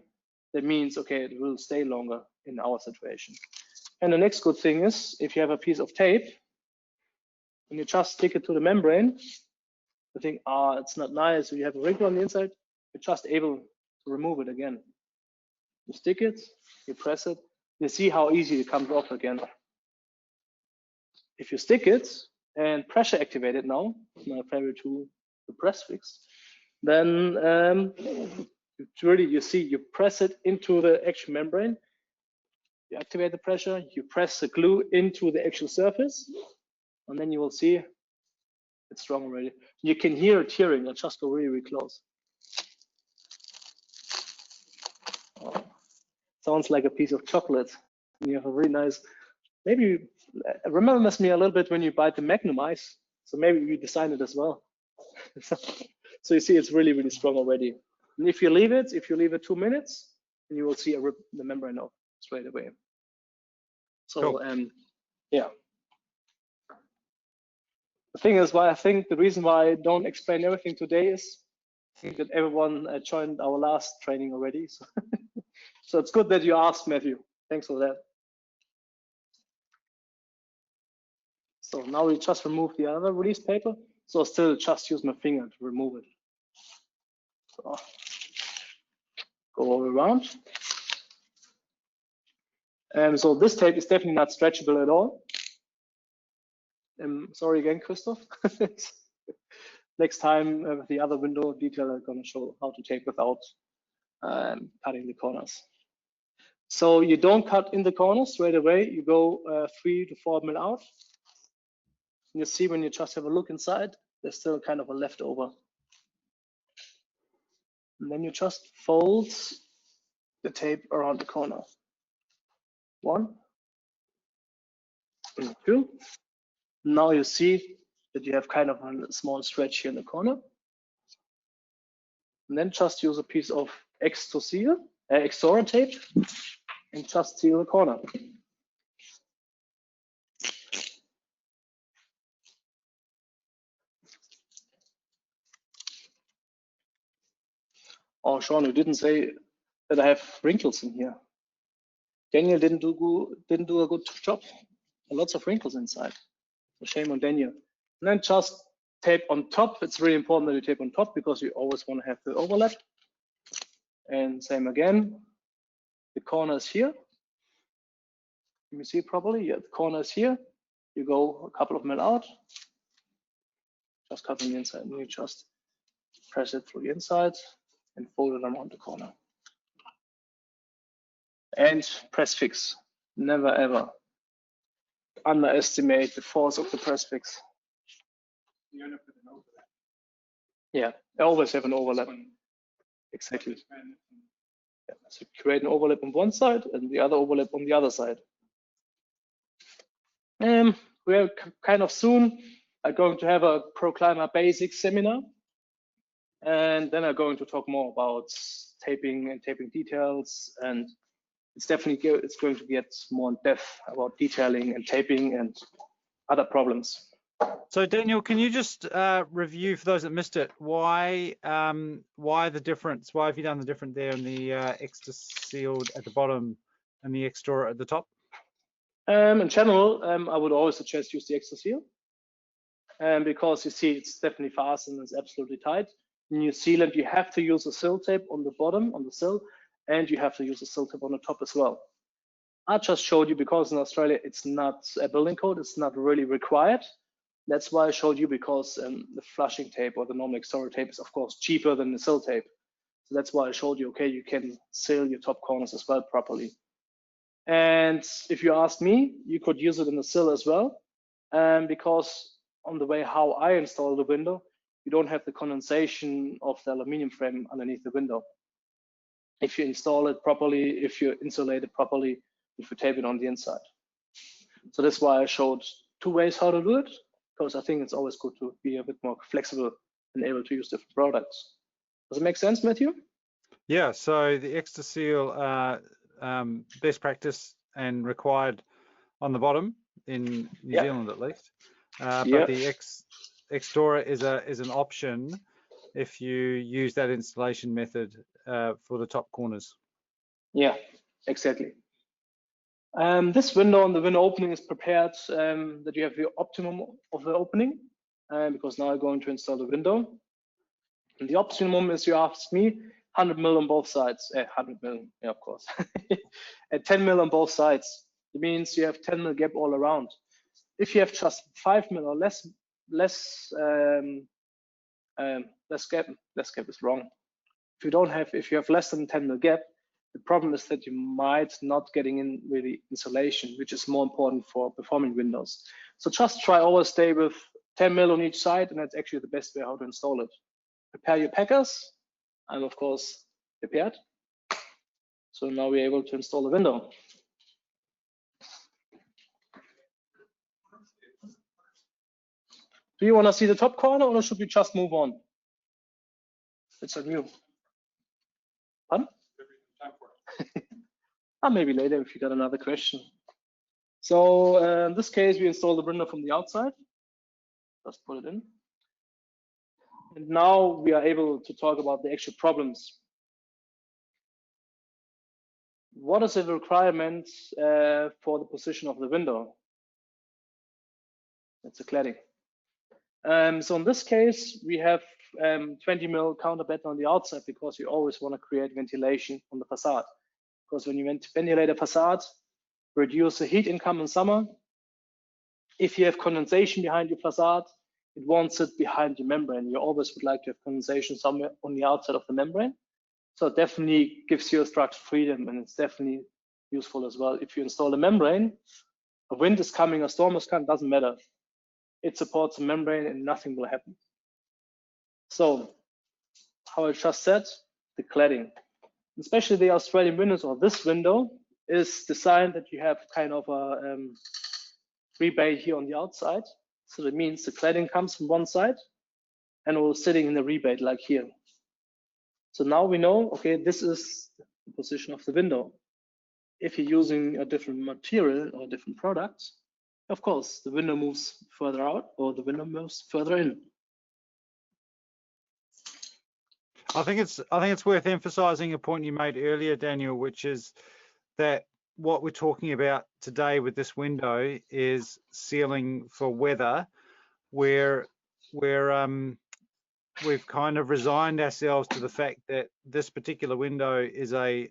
that means, okay, it will stay longer in our situation. And the next good thing is, if you have a piece of tape and you just stick it to the membrane, you think, it's not nice, you have a wrinkle on the inside, you're just able to remove it again. You stick it, you press it, you see how easy it comes off again. If you stick it and pressure activate it now, my favorite tool, the press fix, then you see, you press it into the actual membrane, you activate the pressure, you press the glue into the actual surface, and then you will see it's strong already. You can hear it tearing. I'll just go really, really close. Oh, sounds like a piece of chocolate. And you have a really nice, maybe remembers me a little bit when you buy the Magnum ice. So maybe we design it as well. So you see, it's really, really strong already. And if you leave it 2 minutes, then you will see the membrane off straight away. So cool. Yeah. The thing is, the reason why I don't explain everything today is I think that everyone joined our last training already. So, so it's good that you asked, Matthew. Thanks for that. So now we just remove the other release paper. So I still just use my finger to remove it. So go all around. So this tape is definitely not stretchable at all. Sorry again, Christoph. Next time with the other window detail, I'm going to show how to tape without cutting the corners. So you don't cut in the corners straight away. You go 3 to 4 mil out. And you see, when you just have a look inside, there's still kind of a leftover. And then you just fold the tape around the corner. 1, 2. Now you see that you have kind of a small stretch here in the corner. And then just use a piece of extra tape and just seal the corner. Oh, Sean, you didn't say that I have wrinkles in here. Daniel didn't do a good job. Lots of wrinkles inside. So shame on Daniel. And then just tape on top. It's really important that you tape on top because you always want to have the overlap. And same again. The corner is here. Can you see it properly? Yeah, the corner is here. You go a couple of mil out. Just cut on the inside, and you just press it through the inside and fold it around the corner. And press fix. Never ever underestimate the force of the press fix. You end up with an overlap. Yeah, I always have an overlap. Exactly. Yeah, so create an overlap on one side and the other overlap on the other side. We're kind of soon going to have a Clima basic seminar, and then I'm going to talk more about taping and taping details, and it's going to get more in depth about detailing and taping and other problems. So Daniel, can you just review for those that missed it, why the difference? Why have you done the difference there in the extra sealed at the bottom and the extra at the top? In general, I would always suggest use the extra seal, because you see it's definitely fast and it's absolutely tight. In your sealant, you have to use a sill tape on the bottom, on the sill, and you have to use a sill tape on the top as well. I just showed you because in Australia it's not a building code, it's not really required. That's why I showed you, because the flushing tape or the normal exterior tape is of course cheaper than the sill tape. So that's why I showed you, okay, you can seal your top corners as well properly. And if you ask me, you could use it in the sill as well, because on the way how I install the window, you don't have the condensation of the aluminium frame underneath the window. If you install it properly, if you insulate it properly, if you tape it on the inside. So that's why I showed two ways how to do it, because I think it's always good to be a bit more flexible and able to use different products. Does it make sense, Matthew? Yeah, so the extra seal, best practice and required on the bottom in New Zealand at least, but the Extora is an option if you use that installation method for the top corners. Yeah, exactly. This window and the window opening is prepared that you have the optimum of the opening, because now I'm going to install the window. And the optimum is, you asked me, 100 mil on both sides. 100 mil, yeah, of course. At 10 mil on both sides. It means you have 10 mil gap all around. If you have just 5 mil or less gap is wrong. If you have less than 10 mil gap, the problem is that you might not getting in really insulation, which is more important for performing windows. So just try always stay with 10 mil on each side, and that's actually the best way how to install it. Prepare your packers. I'm of course prepared. So now we're able to install the window. Do you want to see the top corner, or should we just move on? It's on you. Pardon? Maybe later if you got another question. So in this case, we install the window from the outside. Just put it in. And now we are able to talk about the actual problems. What is the requirement for the position of the window? It's a cladding. So in this case, we have 20 mil counterbatten on the outside, because you always want to create ventilation on the facade. Because when you ventilate a facade, reduce the heat income in summer. If you have condensation behind your facade, it won't sit behind your membrane. You always would like to have condensation somewhere on the outside of the membrane. So it definitely gives you a structural freedom, and it's definitely useful as well. If you install a membrane, a wind is coming, a storm is coming, doesn't matter. It supports the membrane and nothing will happen. So how I just said, the cladding, especially the Australian windows, or this window, is designed that you have kind of a rebate here on the outside. So that means the cladding comes from one side and it was sitting in the rebate like here. So now we know, okay, this is the position of the window. If you're using a different material or different products, of course, the window moves further out or the window moves further in. I think it's worth emphasizing a point you made earlier, Daniel, which is that what we're talking about today with this window is sealing for weather, where we've kind of resigned ourselves to the fact that this particular window is a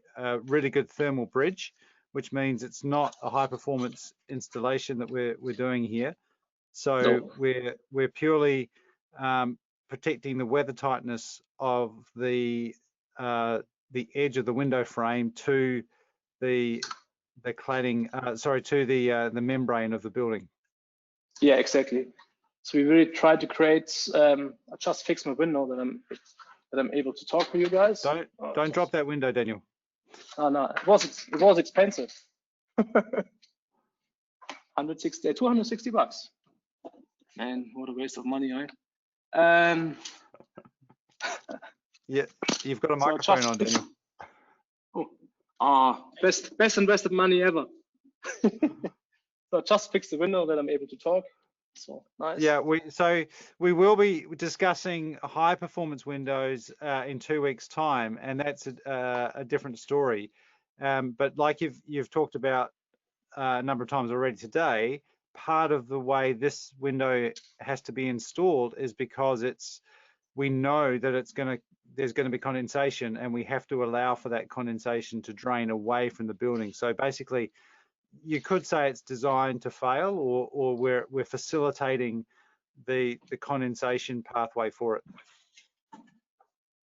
really good thermal bridge, which means it's not a high performance installation that we're doing here. So No. we're purely protecting the weather tightness of the edge of the window frame to the cladding, sorry, to the membrane of the building. Yeah, exactly. So we really tried to create I just fixed my window that I'm able to talk to you guys. Don't drop that window, Daniel. Oh no, it was expensive. 260 bucks. Man, what a waste of money, eh? Yeah, you've got a microphone on, Daniel. Best invested money ever. So I just fixed the window that I'm able to talk. So nice. Yeah, we will be discussing high performance windows in 2 weeks' time, and that's a different story. But like you've talked about a number of times already today, part of the way this window has to be installed is because we know that there's going to be condensation, and we have to allow for that condensation to drain away from the building. So basically, you could say it's designed to fail, or we're facilitating the condensation pathway for it.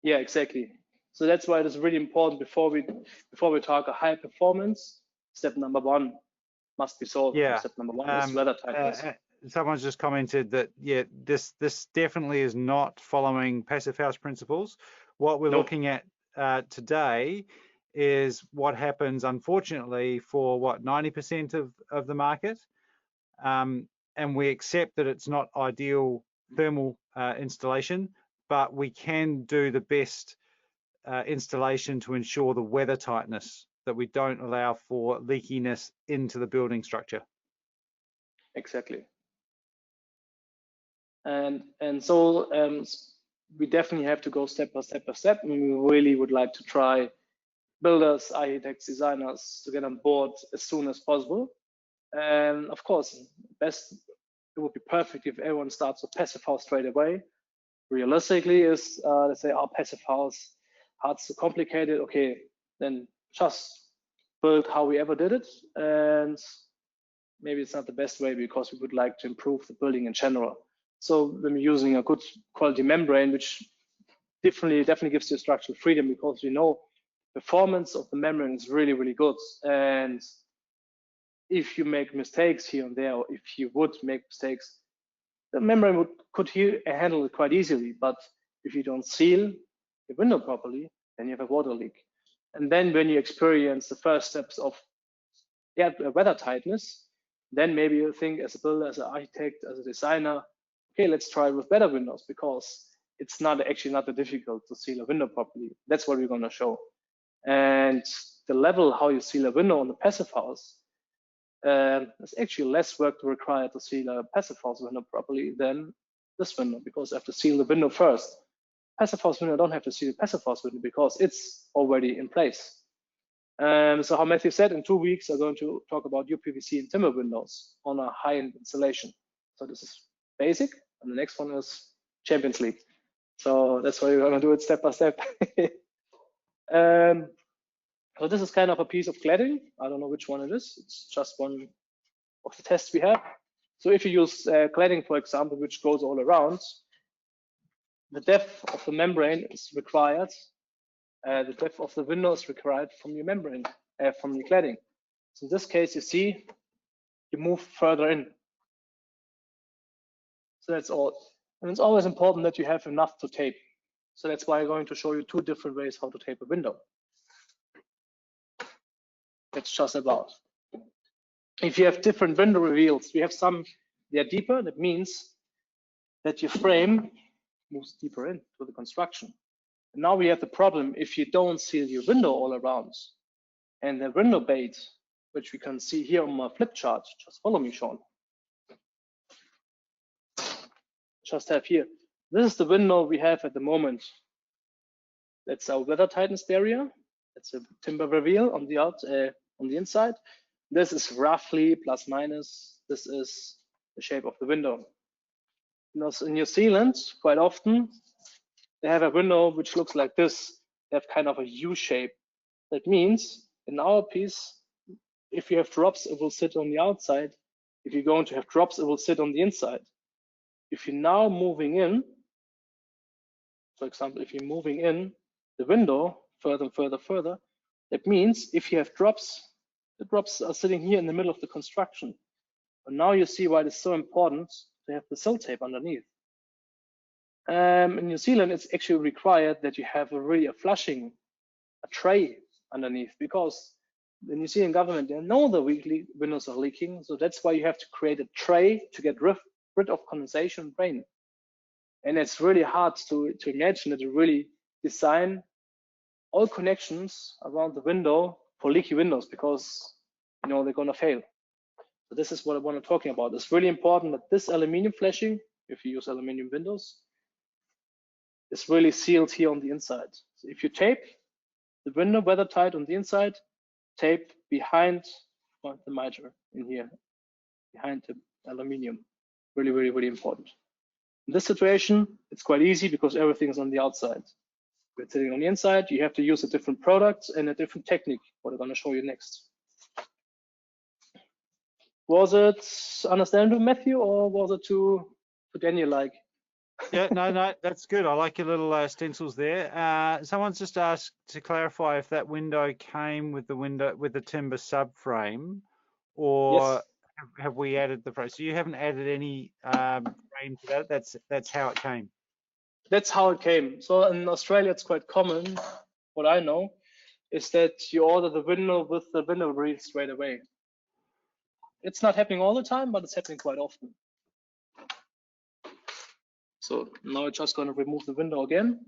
Yeah, exactly. So that's why it is really important before we talk a high performance. Step number one must be solved. Yeah. Step number one is weather tightness. Someone's just commented that this definitely is not following passive house principles. What we're looking at today is what happens, unfortunately, for 90% of the market, and we accept that it's not ideal thermal installation, but we can do the best installation to ensure the weather tightness, that we don't allow for leakiness into the building structure. Exactly. And so we definitely have to go step by step, and we really would like to try builders, architects, designers to get on board as soon as possible. And of course, it would be perfect if everyone starts with passive house straight away. Realistically, is let's say our passive house, hard's so complicated. Okay, then just build how we ever did it, and maybe it's not the best way because we would like to improve the building in general. So when we're using a good quality membrane, which definitely gives you structural freedom, because we know performance of the membrane is really, really good. And if you make mistakes here and there, or if you would make mistakes, the membrane could handle it quite easily. But if you don't seal the window properly, then you have a water leak. And then when you experience the first steps of weather tightness, then maybe you think as a builder, as an architect, as a designer, okay, let's try with better windows, because it's actually not that difficult to seal a window properly. That's what we're going to show. And the level how you seal a window on the passive house, there's actually less work required to seal a passive house window properly than this window, because I have to seal the window first. Passive house window, I don't have to seal the passive house window because it's already in place. So how Matthew said, in 2 weeks, I'm going to talk about UPVC and timber windows on a high-end installation. So this is basic, and the next one is Champions League. So that's why we're going to do it step by step. So this is kind of a piece of cladding. I don't know which one it is. It's just one of the tests we have. So if you use cladding, for example, which goes all around, the depth of the membrane is required. The depth of the window is required from your membrane, from your cladding. So in this case, you see, you move further in. So that's all. And it's always important that you have enough to tape. So that's why I'm going to show you 2 different ways how to tape a window. It's just about. If you have different window reveals, we have some, they're deeper. That means that your frame moves deeper into the construction. And now we have the problem if you don't seal your window all around, and the window bait, which we can see here on my flip chart. Just follow me, Sean. Just have here. This is the window we have at the moment. That's our weather tightness barrier. That's a timber reveal on the on the inside. This is roughly plus minus. This is the shape of the window. In New Zealand, quite often, they have a window which looks like this. They have kind of a U shape. That means in our piece, if you have drops, it will sit on the outside. If you're going to have drops, it will sit on the inside. If you're now moving in, for example, if you're moving in the window further, that means if you have drops, the drops are sitting here in the middle of the construction. And now you see why it is so important to have the sill tape underneath. In New Zealand, it's actually required that you have a flushing, a tray underneath, because the New Zealand government, they know the windows are leaking, so that's why you have to create a tray to get rid of condensation and rain. And it's really hard to imagine that you really design all connections around the window for leaky windows, because you know they're going to fail. So this is what I want to talking about. It's really important that this aluminium flashing, if you use aluminium windows, is really sealed here on the inside. So if you tape the window weather tight on the inside, tape behind the miter in here, behind the aluminium. Really, really, really important. In this situation, it's quite easy because everything is on the outside. We're sitting on the inside, you have to use a different product and a different technique, what I'm going to show you next. Was it understandable, Matthew, or was it too Daniel-like? Yeah, no, that's good. I like your little stencils there. Someone's just asked to clarify if that window came with the timber subframe, or Yes. have we added the frame? So you haven't added any frame to that. That's how it came. That's how it came. So in Australia, it's quite common. What I know is that you order the window with the window reel straight away. It's not happening all the time, but it's happening quite often. So now I'm just going to remove the window again.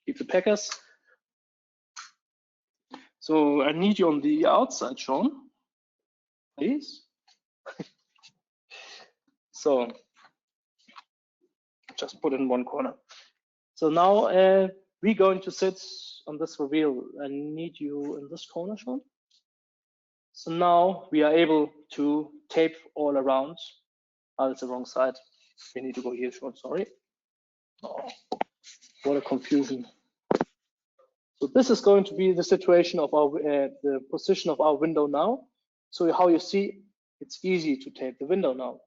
Keep the packers. So I need you on the outside, Sean, please. So just put it in one corner. So now we're going to sit on this reveal. I need you in this corner, Sean. So now we are able to tape all around. Oh, it's the wrong side. We need to go here, Sean, sorry. Oh, what a confusion. So this is going to be the situation of our, the position of our window now. So how you see, it's easy to tape the window now.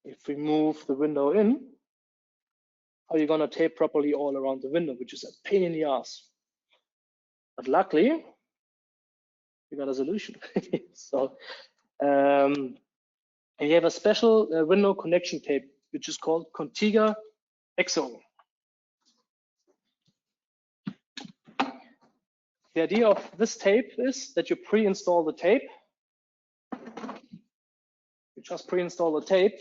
If we move the window in, how are you gonna tape properly all around the window, which is a pain in the ass. But luckily, we got a solution. So and you have a special window connection tape, which is called Contiga EXO. The idea of this tape is that you pre-install the tape. You just pre-install the tape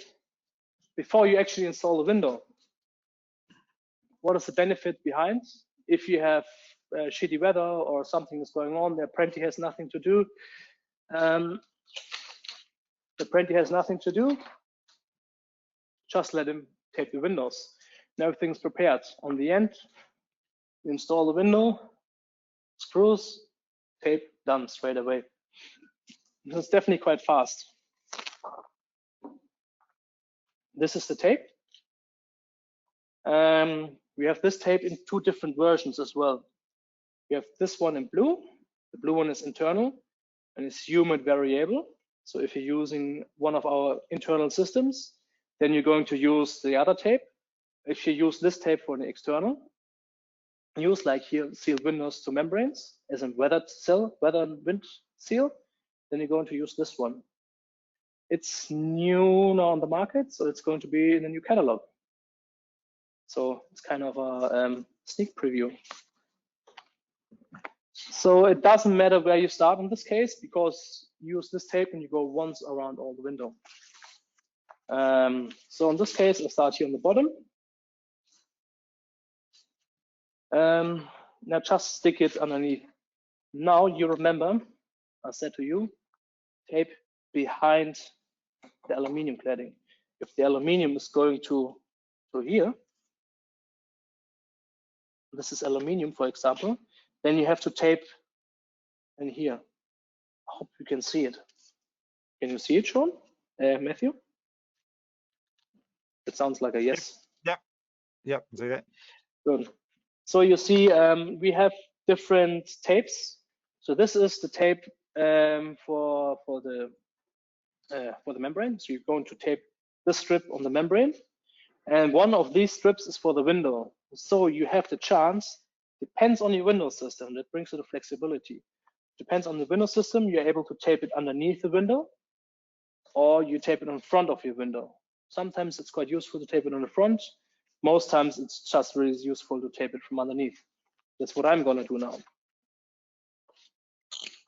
before you actually install the window. What is the benefit behind? If you have shitty weather or something is going on, the apprentice has nothing to do. Just let him tape the windows. And everything's prepared. On the end, you install the window, screws, tape, done straight away. It's definitely quite fast. This is the tape. We have this tape in two different versions as well. We have this one in blue. The blue one is internal and it's humid variable. So if you're using one of our internal systems, then you're going to use the other tape. If you use this tape for the external, use like here sealed windows to membranes as a weather and wind seal, then you're going to use this one. It's new now on the market, so it's going to be in a new catalog. So it's kind of a sneak preview. So it doesn't matter where you start in this case, because you use this tape and you go once around all the window. So in this case, I start here on the bottom. Now just stick it underneath. Now you remember, I said to you, tape behind the aluminium cladding. If the aluminium is going to here, this is aluminium, for example, then you have to tape and here. I hope you can see it. Can you see it, Sean? Matthew? It sounds like a yes. Yep, see that. Good. So you see, we have different tapes. So this is the tape for the membrane. So you're going to tape this strip on the membrane, and one of these strips is for the window. So you have the chance. Depends on your window system. That brings you the flexibility. Depends on the window system. You're able to tape it underneath the window, or you tape it in front of your window. Sometimes it's quite useful to tape it on the front. Most times it's just really useful to tape it from underneath. That's what I'm gonna do now.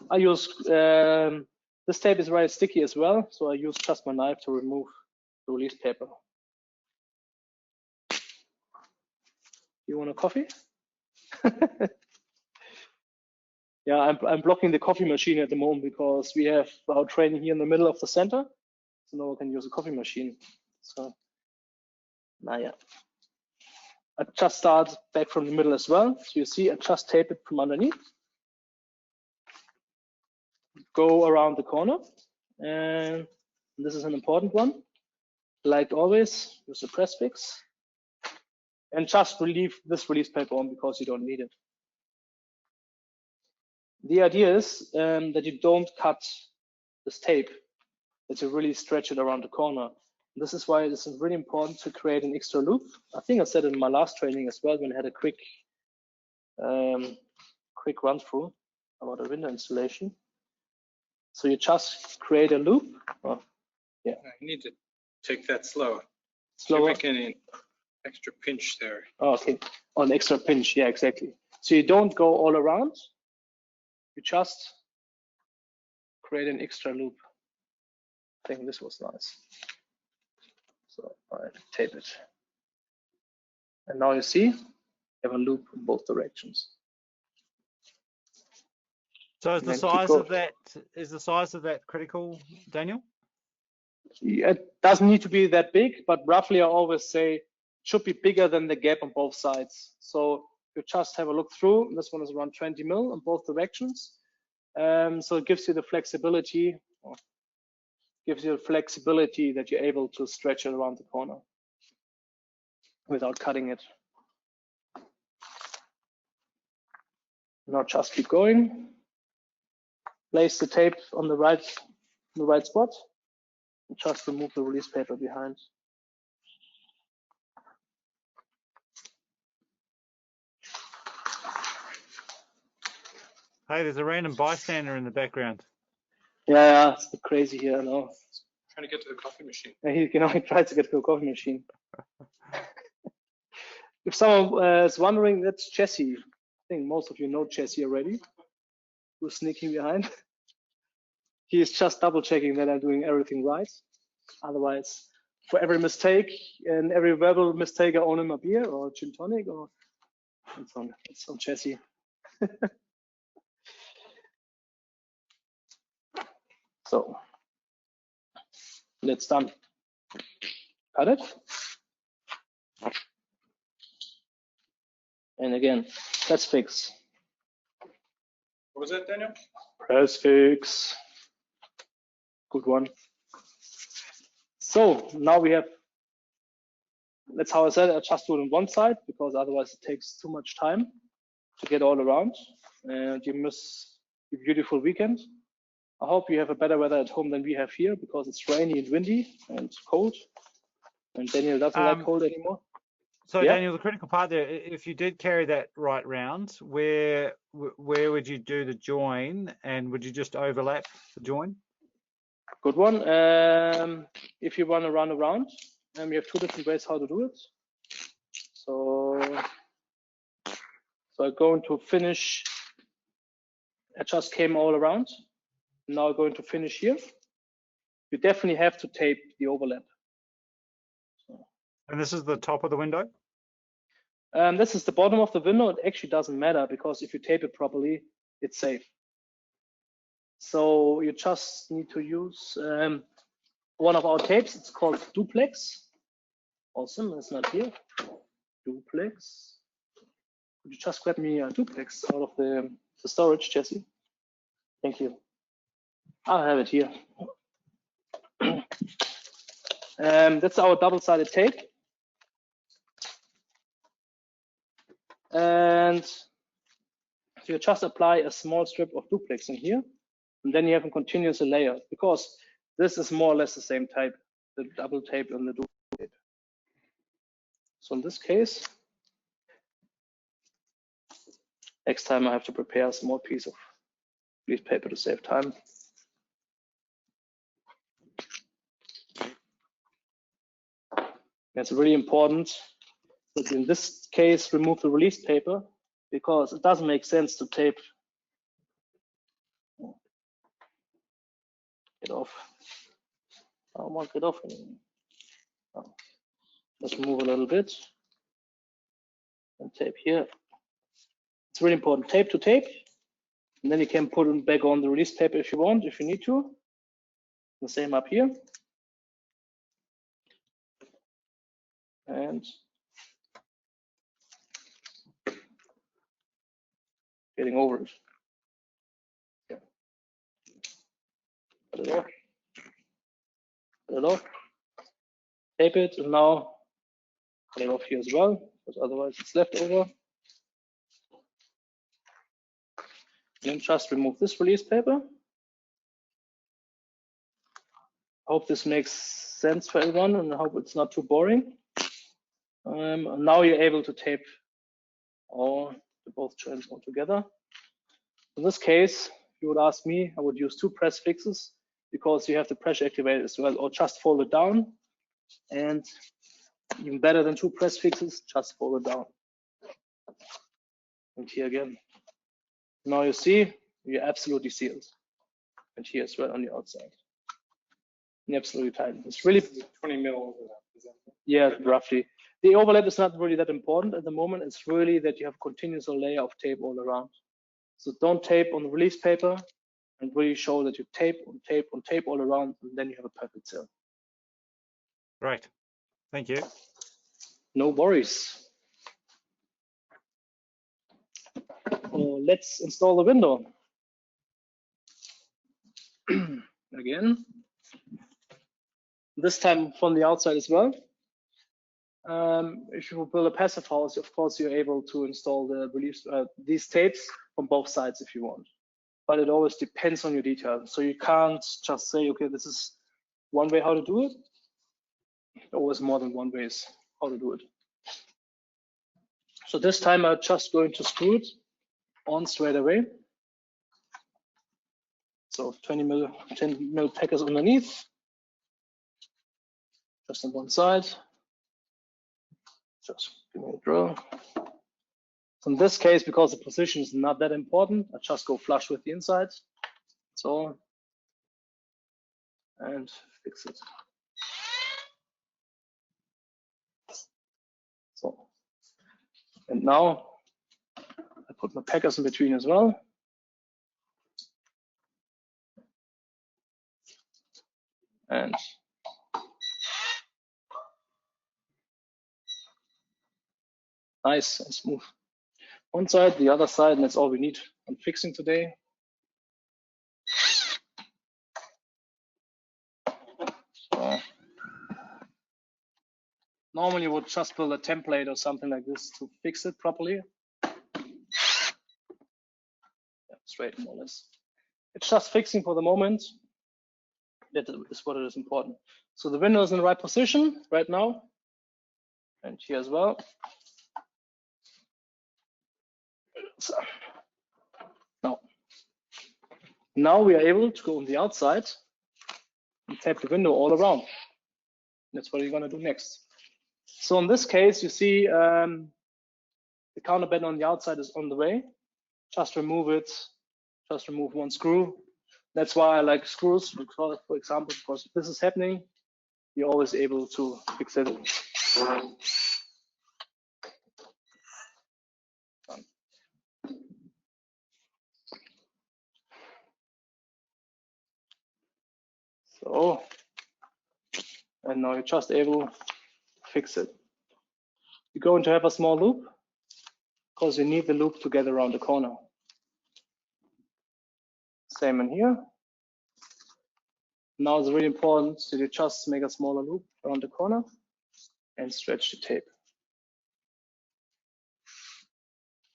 I use, this tape is very sticky as well, so I use just my knife to remove the release paper. You want a coffee? Yeah, I'm blocking the coffee machine at the moment because we have our training here in the middle of the center. So now I can use a coffee machine. So, yeah. I just start back from the middle as well. So you see, I just tape it from underneath. Go around the corner. And this is an important one. Like always, use a press fix. And just leave this release paper on because you don't need it. The idea is that you don't cut this tape, that you really stretch it around the corner. This is why it is really important to create an extra loop. I think I said it in my last training as well when I had a quick run through about a window installation. So you just create a loop. Oh, yeah. You need to take that slower. Slower. You're making an extra pinch there. Oh, okay. Oh, an extra pinch. Yeah, exactly. So you don't go all around. You just create an extra loop. I think this was nice. So I tape it. And now you see, you have a loop in both directions. So is the size of that critical, Daniel? It doesn't need to be that big, but roughly I always say it should be bigger than the gap on both sides. So you just have a look through. This one is around 20 mil in both directions. So it gives you the flexibility, that you're able to stretch it around the corner without cutting it. Now just keep going. Place the tape on the right spot. And just remove the release paper behind. Hey, there's a random bystander in the background. Yeah, it's a bit crazy here, I know. Trying to get to the coffee machine. Yeah, he tried to get to a coffee machine. If someone is wondering, that's Jesse. I think most of you know Jesse already. Who's sneaking behind? He is just double checking that I'm doing everything right. Otherwise, for every mistake and every verbal mistake, I own him a beer or gin tonic, or it's on Jesse. So that's done. Cut it. And again, press fix. What was that, Daniel? Press fix. Good one. So now we have, that's how I said, I just do it on one side because otherwise it takes too much time to get all around and you miss your beautiful weekend. I hope you have a better weather at home than we have here because it's rainy and windy and cold. And Daniel doesn't like cold anymore. So Yeah. Daniel, the critical part there, if you did carry that right round, where would you do the join, and would you just overlap the join? Good one. If you want to run around, you have two different ways how to do it. So I'm going to finish. I just came all around. Now I'm going to finish here. You definitely have to tape the overlap. And this is the top of the window? This is the bottom of the window. It actually doesn't matter because if you tape it properly, it's safe. So you just need to use one of our tapes. It's called duplex. Awesome, it's not here. Duplex. Could you just grab me a duplex out of the storage, Jesse? Thank you. I'll have it here. That's our double-sided tape. And you just apply a small strip of duplex in here, and then you have a continuous layer, because this is more or less the same type, the double tape and the dual tape. So in this case, next time I have to prepare a small piece of leaf paper to save time. It's really important that in this case, remove the release paper, because it doesn't make sense to tape it off. I won't get off anymore. Oh. Let's move a little bit and tape here. It's really important, tape to tape, and then you can put it back on the release paper if you want, if you need to. The same up here. And getting over it. Yeah. Cut it off. Cut it off. Tape it, and now cut it off here as well, because otherwise it's left over. Then just remove this release paper. I hope this makes sense for everyone, and I hope it's not too boring. And now you're able to tape all the both joints all together. In this case, you would ask me, I would use 2 press fixes, because you have the pressure activated as well, or just fold it down. And even better than 2 press fixes, just fold it down. And here again. Now you see, you're absolutely sealed. And here as well on the outside. And absolutely tight. It's really 20 mil overlap. Is that it? Yeah, roughly. The overlap is not really that important at the moment. It's really that you have a continuous layer of tape all around. So don't tape on the release paper, and really show that you tape on tape on tape all around, and then you have a perfect seal. Right. Thank you. No worries. Let's install the window. Again. This time from the outside as well. If you build a passive house, of course, you're able to install the release, these tapes from both sides if you want. But it always depends on your detail. So you can't just say, okay, this is one way how to do it. Always more than one ways how to do it. So this time I'm just going to screw it on straight away. So 10 mil packers underneath, just on one side. Just give me a drill. So in this case, because the position is not that important, I just go flush with the inside. That's all. And fix it. So, and now I put my packers in between as well. And nice and smooth. One side, the other side, and that's all we need on fixing today. So, normally you would just build a template or something like this to fix it properly. Yeah, straight more or less. It's just fixing for the moment. That is what it is important. So the window is in the right position right now, and here as well. So, now we are able to go on the outside and tape the window all around. That's what you're going to do next. So in this case, you see the counterband on the outside is on the way. Just remove it. Just remove one screw. That's why I like screws, for example, because if this is happening, you're always able to fix it. So, and now you're just able to fix it. You're going to have a small loop because you need the loop to get around the corner. Same in here. Now it's really important that you just make a smaller loop around the corner and stretch the tape.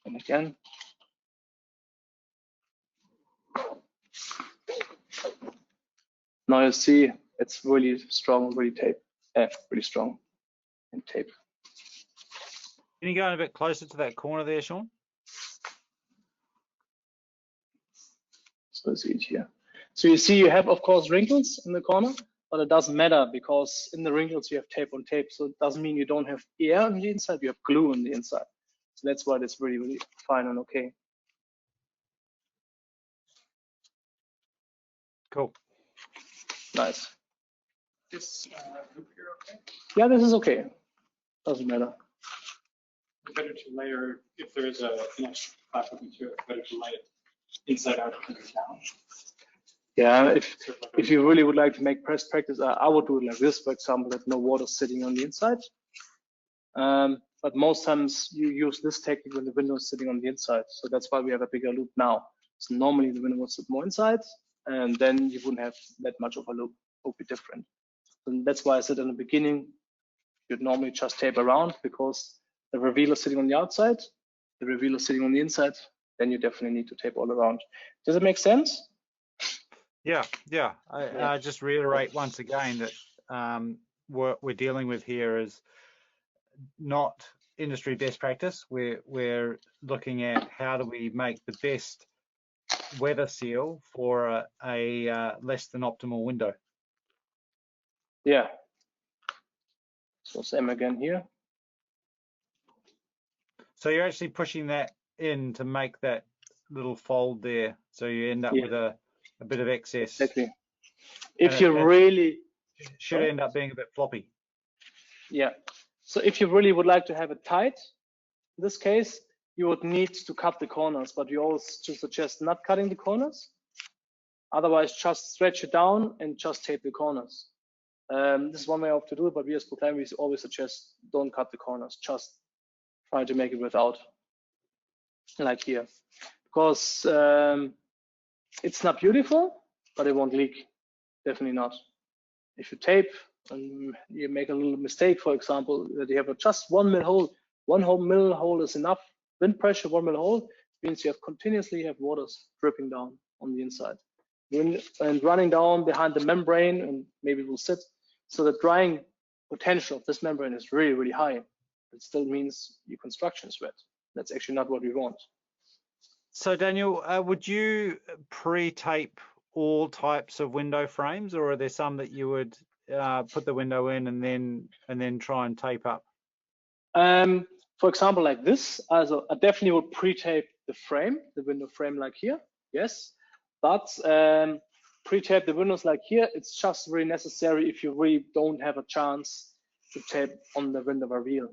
And again. Now you see it's really strong, really strong in tape. Can you go in a bit closer to that corner there, Sean? So it's easier. So you see you have, of course, wrinkles in the corner, but it doesn't matter because in the wrinkles you have tape on tape. So it doesn't mean you don't have air on the inside, you have glue on the inside. So that's why it's really, really fine and okay. Cool. Nice. This loop here, okay? Yeah, this is okay. Doesn't matter. Better to layer, if there is an extra plastic material, better to lay it inside out and down. Yeah, if you really would like to make press practice, I would do it like this, for example, that no water sitting on the inside. But most times you use this technique when the window is sitting on the inside. So that's why we have a bigger loop now. So normally the window would sit more inside, and then you wouldn't have that much of a loop. It would be different. And that's why I said in the beginning, you'd normally just tape around because the revealer sitting on the outside, the revealer sitting on the inside, then you definitely need to tape all around. Does it make sense? Yeah. I just reiterate once again that what we're dealing with here is not industry best practice. We're looking at how do we make the best weather seal for a less than optimal window. Yeah. So same again here. So you're actually pushing that in to make that little fold there, so you end up with a bit of excess. Exactly. If you really should end up being a bit floppy. Yeah. So if you really would like to have it tight, in this case, you would need to cut the corners, but we always suggest not cutting the corners. Otherwise, just stretch it down and just tape the corners. This is one way to do it, but we as Clima, we always suggest don't cut the corners. Just try to make it without, like here, because it's not beautiful, but it won't leak. Definitely not. If you tape and you make a little mistake, for example, that you have just 1 mil hole, 1 whole mil hole is enough. Wind pressure, 1 mil hole means you have continuously have waters dripping down on the inside and running down behind the membrane, and maybe it will sit. So the drying potential of this membrane is really, really high. It still means your construction is wet. That's actually not what we want. So Daniel, would you pre-tape all types of window frames, or are there some that you would put the window in and then try and tape up? For example, like this, I definitely would pre-tape the frame, the window frame like here, yes. But pre-tape the windows like here, it's just really necessary if you really don't have a chance to tape on the window reveal.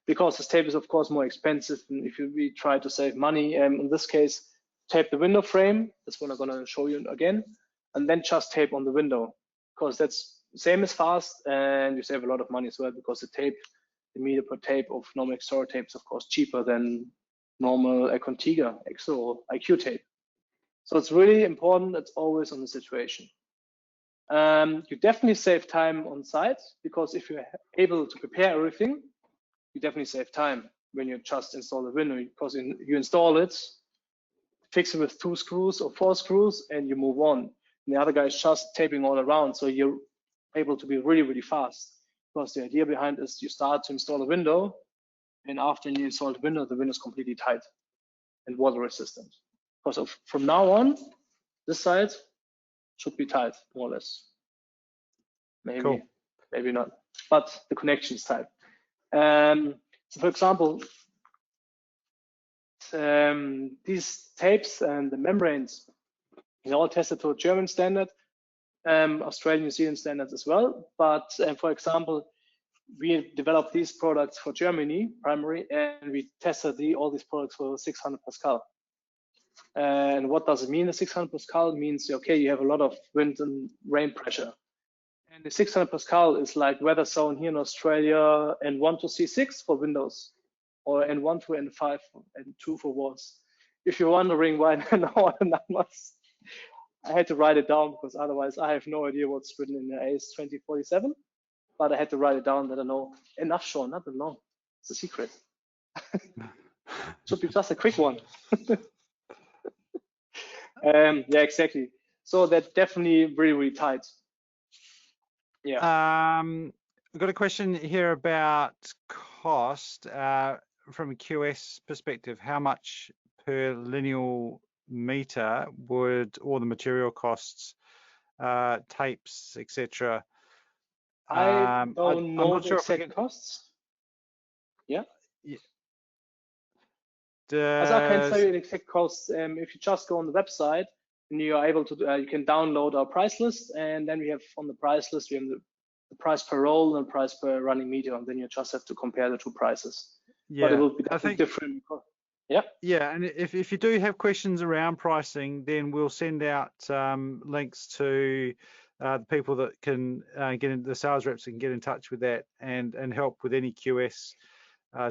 Because this tape is of course more expensive, and if you really try to save money, in this case, tape the window frame. That's what I'm gonna show you again, and then just tape on the window, because that's same as fast, and you save a lot of money as well, because the meter per tape of normal XOR tape is of course cheaper than normal Contiga XOR or IQ tape. So it's really important. It's always on the situation. You definitely save time on site, because if you're able to prepare everything, you definitely save time when you just install the window, because you install it, fix it with 2 screws or 4 screws, and you move on. And the other guy is just taping all around, so you're able to be really, really fast. Because the idea behind is you start to install a window, and after you install the window is completely tight and water resistant. Because from now on, this side should be tight, more or less. Maybe, cool. Maybe not, but the connection is tight. So for example, these tapes and the membranes, they all tested to a German standard, Australian, New Zealand standards as well. But for example, we developed these products for Germany primary, and we tested all these products for 600 Pascal. And what does it mean? The 600 Pascal means, okay, you have a lot of wind and rain pressure. And the 600 Pascal is like weather zone here in Australia, N1 to C6 for windows, or N1 to N5 and 2 for walls. if you're wondering why I know all the numbers, I had to write it down because otherwise I have no idea what's written in the AS 2047. But I had to write it down that I know enough, Sean, not that long. It's a secret. Should be just a quick one. Yeah, exactly. So that's definitely really, really tight. Yeah. I've got a question here about cost from a QS perspective. How much per lineal meter would all the material costs, tapes, etc.? I don't I'm know not the sure exact costs. Yeah. As I can tell you the exact costs, if you just go on the website and you are able to, you can download our price list, and then we have on the price list, we have the price per roll and price per running meter, and then you just have to compare the two prices. Yeah, but it will be I think different. Yeah. Yeah, and if you do have questions around pricing, then we'll send out links to the people that can get in, the sales reps that can get in touch with that and help with any QS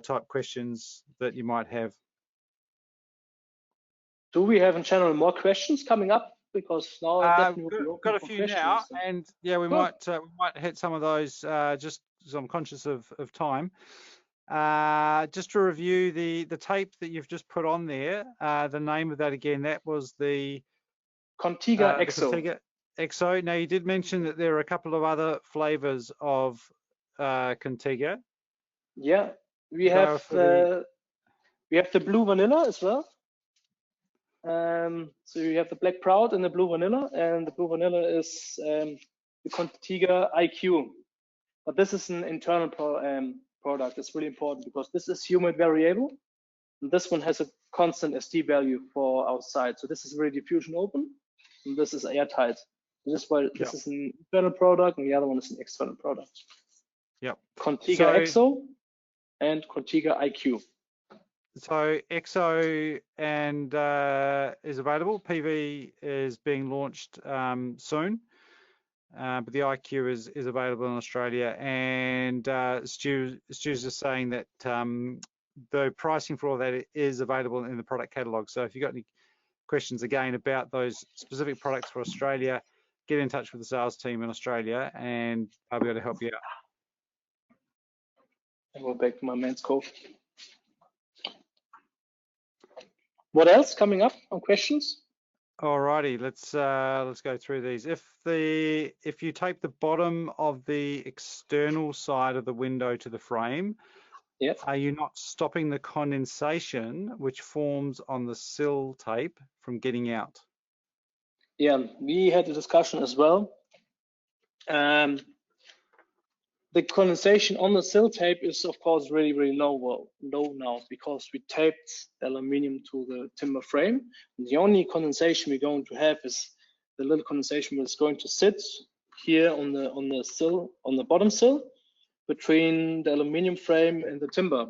type questions that you might have. Do we have in general more questions coming up? Because now I definitely will be open got a for few questions. now, and yeah, we Cool. might hit some of those just because I'm conscious of time. Just to review the tape that you've just put on there, the name of that again, that was the Contiga EXO. Contiga EXO. Now you did mention that there are a couple of other flavors of Contiga. Yeah, we have the blue vanilla as well. So you have the black proud and the blue vanilla, and the blue vanilla is the Contiga IQ. But this is an internal product. It's really important because this is humid variable, and this one has a constant SD value for outside. So this is really diffusion open, and this is airtight. This is an internal product, and the other one is an external product. Yep. Contiga EXO and Contiga IQ. So EXO and is available. PV is being launched soon, but the IQ is available in Australia. And Stu's just saying that the pricing for all that is available in the product catalogue. So if you've got any questions again about those specific products for Australia, get in touch with the sales team in Australia, and I'll be able to help you out. I go back to my man's cove. What else coming up on questions? Alrighty, let's go through these. If you tape the bottom of the external side of the window to the frame, are you not stopping the condensation which forms on the sill tape from getting out? Yeah, we had a discussion as well. The condensation on the sill tape is of course really, really low now because we taped the aluminium to the timber frame. And the only condensation we're going to have is the little condensation that's going to sit here on the sill, on the bottom sill, between the aluminium frame and the timber.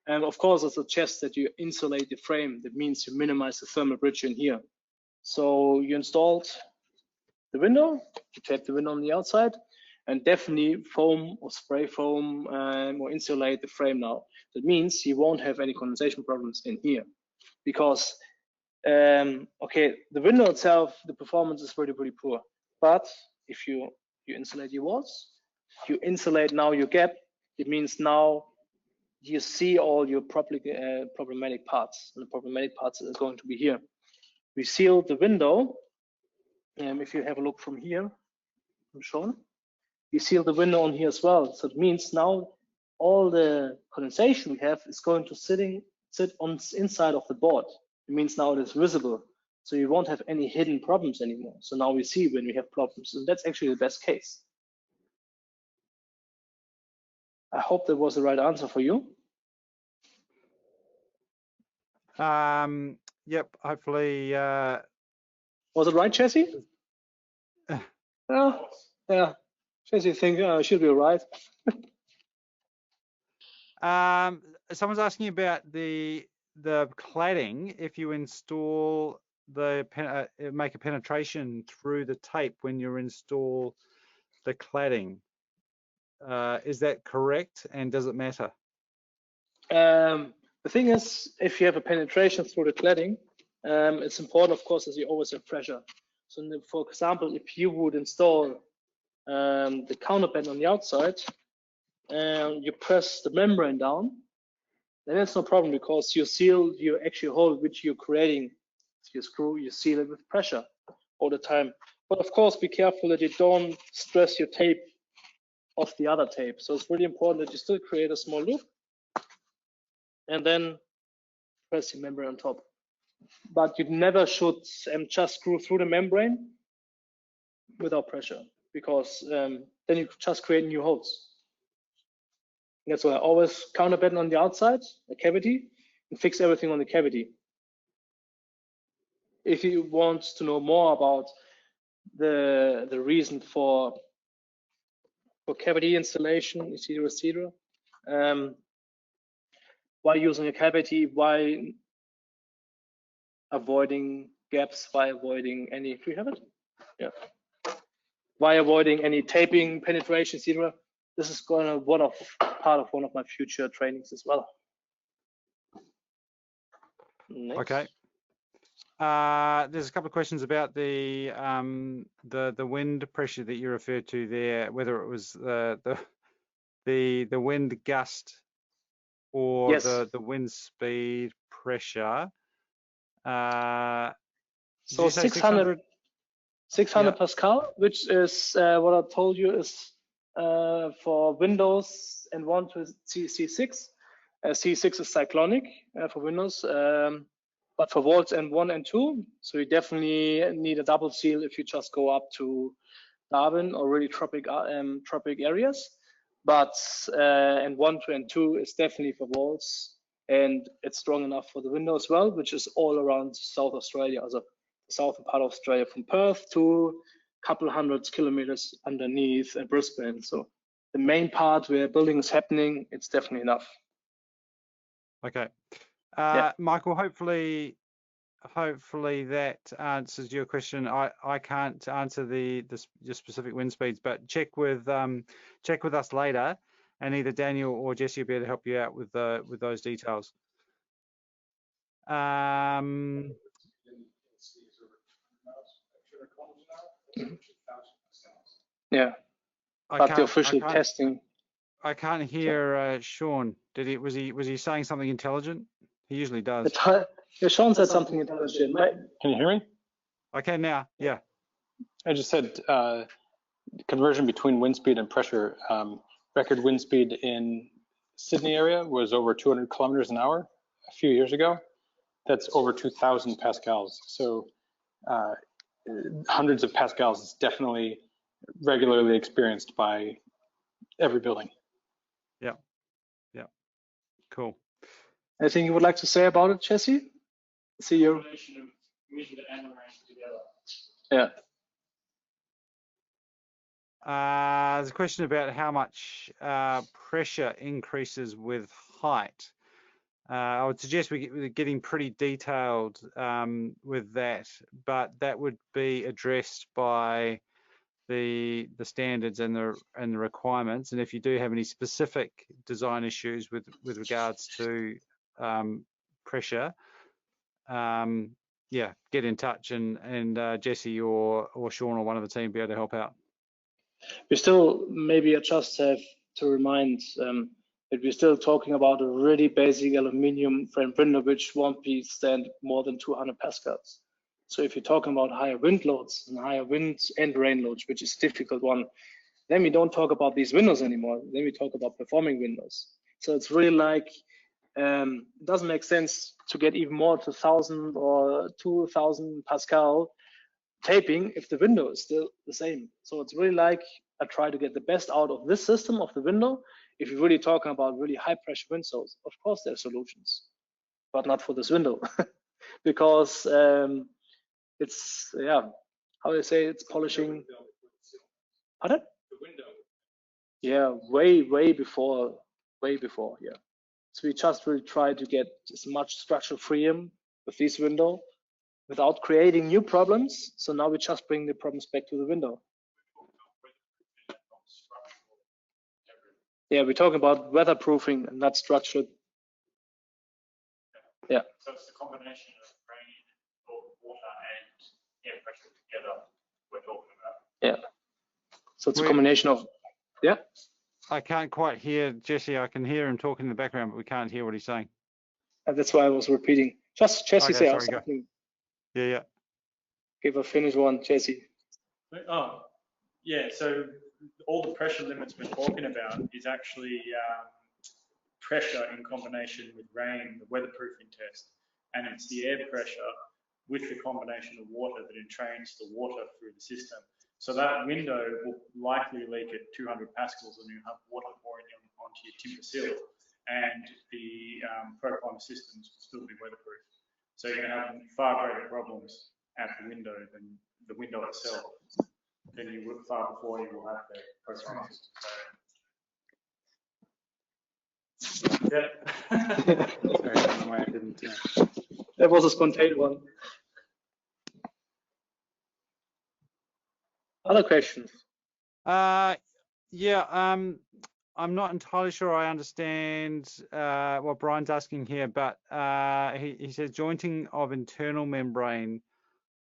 And of course, I suggest that you insulate the frame. That means you minimize the thermal bridge in here. So you installed the window, you tape the window on the outside, and definitely foam or spray foam or insulate the frame now. That means you won't have any condensation problems in here. Because, okay, the window itself, the performance is really, really poor. But if you insulate your walls, you insulate now your gap, it means now you see all your problematic parts. And the problematic parts are going to be here. We seal the window. If you have a look from here, I'm shown. We seal the window on here as well. So it means now all the condensation we have is going to sit on inside of the board. It means now it is visible. So you won't have any hidden problems anymore. So now we see when we have problems. And that's actually the best case. I hope that was the right answer for you. Yep, hopefully. Was it right, Jesse? Yeah. Jesse think should be right. Someone's asking about the cladding. If you install make a penetration through the tape when you install the cladding, is that correct? And does it matter? The thing is, if you have a penetration through the cladding, it's important, of course, that you always have pressure. So, for example, if you would install the counterband on the outside and you press the membrane down, then it's no problem because you seal your actual hole which you're creating. So you screw, you seal it with pressure all the time. But of course, be careful that you don't stress your tape off the other tape. So it's really important that you still create a small loop and then press your membrane on top. But you never should just screw through the membrane without pressure, because then you just create new holes. That's why I always counterband on the outside, a cavity, and fix everything on the cavity. If you want to know more about the reason for cavity installation, etc., why using a cavity, why avoiding gaps, why avoiding any, do you have it? Yeah. Why avoiding any taping, penetration, etc. This is going to part of one of my future trainings as well. Next. Okay. There's a couple of questions about the wind pressure that you referred to there, whether it was the wind gust or Yes. the wind speed pressure. So 600 yeah. Pascal, which is what I told you is for Windows and 1 to C6. C6 is cyclonic for Windows, but for volts and 1 and 2, so you definitely need a double seal if you just go up to Darwin or really tropic areas. But and 1, 2, and 2 is definitely for volts, and it's strong enough for the window as well, which is all around South Australia, also the southern part of Australia, from Perth to a couple hundred kilometers underneath Brisbane. So the main part where building is happening, it's definitely enough. Okay. Yeah. Michael, hopefully that answers your question. I can't answer the specific wind speeds, but check with us later, and either Daniel or Jesse will be able to help you out with those details. Yeah. But the official testing. I can't hear Sean. Was he saying something intelligent? He usually does. Yeah, Sean said something intelligent. Can you hear me? I can now. Yeah. I just said conversion between wind speed and pressure. Record wind speed in Syndey area was over 200 kilometers an hour a few years ago. That's over 2,000 pascals. So hundreds of pascals is definitely regularly experienced by every building. Yeah. Yeah. Cool. Anything you would like to say about it, Jesse? See you. Yeah. There's a question about how much pressure increases with height. I would suggest we're getting pretty detailed with that, but that would be addressed by the standards and the requirements. And if you do have any specific design issues with regards to pressure, yeah, get in touch, and Jesse or Sean or one of the team be able to help out. We still maybe just have to remind that we're still talking about a really basic aluminium frame window, which won't stand more than 200 pascals. So if you're talking about higher wind loads and higher wind and rain loads, which is a difficult one, then we don't talk about these windows anymore. Then we talk about performing windows. So it's really like, it doesn't make sense to get even more to 1,000 or 2,000 Pascal taping if the window is still the same. So it's really like, I try to get the best out of this system of the window. If you're really talking about really high pressure windows, of course there are solutions, but not for this window because it's, yeah, how do you say, it's polishing. Pardon? The window. Yeah, way before, yeah. So we just really try to get as much structural freedom with this window without creating new problems. So now we just bring the problems back to the window. Yeah, we're talking about weatherproofing and not structural Yeah. So it's the combination of rain or water and air pressure together we're talking about. Yeah. So it's a combination of, yeah. I can't quite hear Jesse. I can hear him talking in the background, but we can't hear what he's saying. And that's why I was repeating. Just Jesse, Okay, say sorry, something. go. Yeah. Give a finish one, Jesse. Oh, yeah. So all the pressure limits we're talking about is actually pressure in combination with rain, the weatherproofing test, and it's the air pressure with the combination of water that entrains the water through the system. So that window will likely leak at 200 pascals and you have water pouring onto your timber seal, and the ProClimate systems will still be weatherproof. So you're going to have far greater problems at the window than the window itself than you would far before you will have the ProClimate system. So, yeah. That was a spontaneous one. Other questions? Yeah, I'm not entirely sure I understand what Brian's asking here, but he says jointing of internal membrane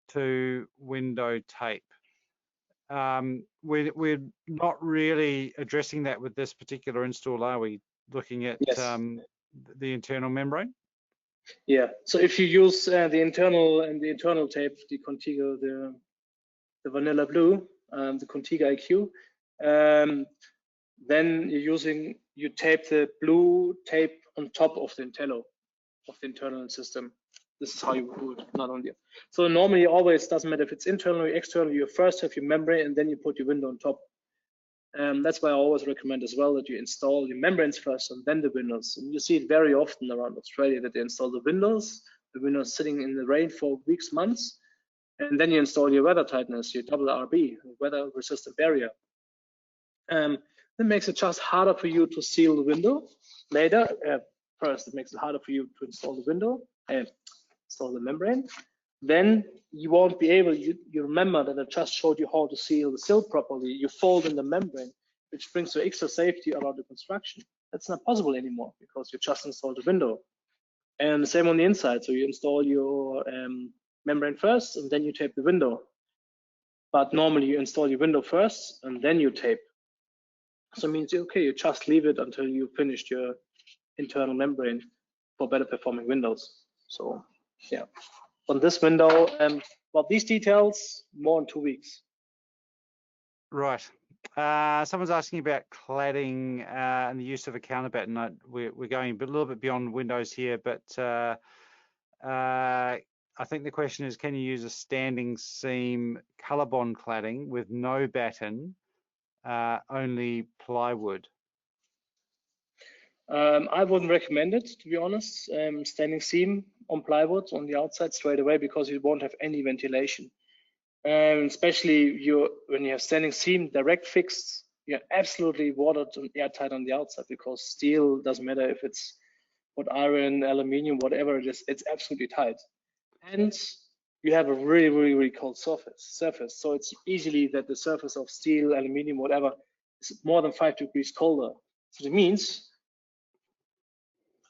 to window tape. We're not really addressing that with this particular install, are we? Looking at Yes. the internal membrane? Yeah. So if you use the internal tape, the Contigo, the vanilla blue, the Contigo IQ, then you tape the blue tape on top of the internal system. This is how you would do it, not only. So normally always doesn't matter if it's internal or external, you first have your membrane and then you put your window on top. That's why I always recommend as well that you install your membranes first and then the windows. And you see it very often around Australia that they install the windows sitting in the rain for weeks, months, and then you install your weather tightness, your double RB, weather resistant barrier. That makes it just harder for you to seal the window later. First, it makes it harder for you to install the window and install the membrane. Then you won't be able, you remember that I just showed you how to seal the sill properly. You fold in the membrane, which brings you extra safety around the construction. That's not possible anymore because you just installed the window. And the same on the inside. So you install your membrane first and then you tape the window. But normally you install your window first and then you tape. So it means, okay, you just leave it until you finished your internal membrane for better performing windows. So yeah. On this window, well, these details, more in 2 weeks. Right. Someone's asking about cladding and the use of a counterbatten. We're going a little bit beyond windows here, but I think the question is, can you use a standing seam color bond cladding with no batten, only plywood? I wouldn't recommend it, to be honest. Standing seam on plywood on the outside straight away because you won't have any ventilation. Especially when you have standing seam direct fixed, you're absolutely watered and airtight on the outside because steel doesn't matter if it's iron, aluminium, whatever it is, it's absolutely tight. And you have a really, really, really cold surface. So it's easily that the surface of steel, aluminium, whatever, is more than 5 degrees colder. So it means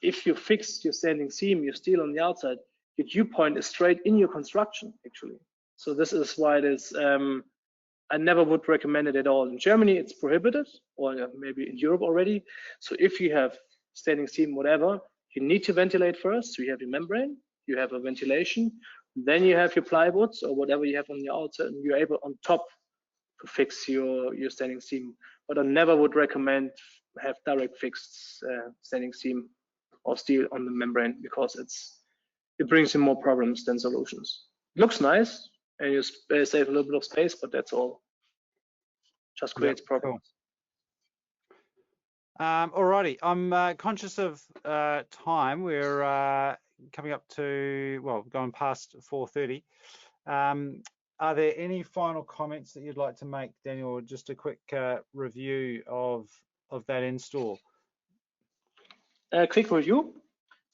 if you fix your standing seam, your steel on the outside, your dew point is straight in your construction, actually. So this is why it is, I never would recommend it at all. In Germany, it's prohibited, or maybe in Europe already. So if you have standing seam, whatever, you need to ventilate first. So you have your membrane, you have a ventilation, then you have your plywoods or whatever you have on the outside, and you're able on top to fix your standing seam. But I never would recommend have direct fixed standing seam or steel on the membrane because it brings you more problems than solutions. It looks nice and you save a little bit of space, but that's all. Just creates problems. Cool. Alrighty, I'm conscious of time. We're coming up to, well, going past 4:30. Are there any final comments that you'd like to make, Daniel, or just a quick review of that install? Quick review.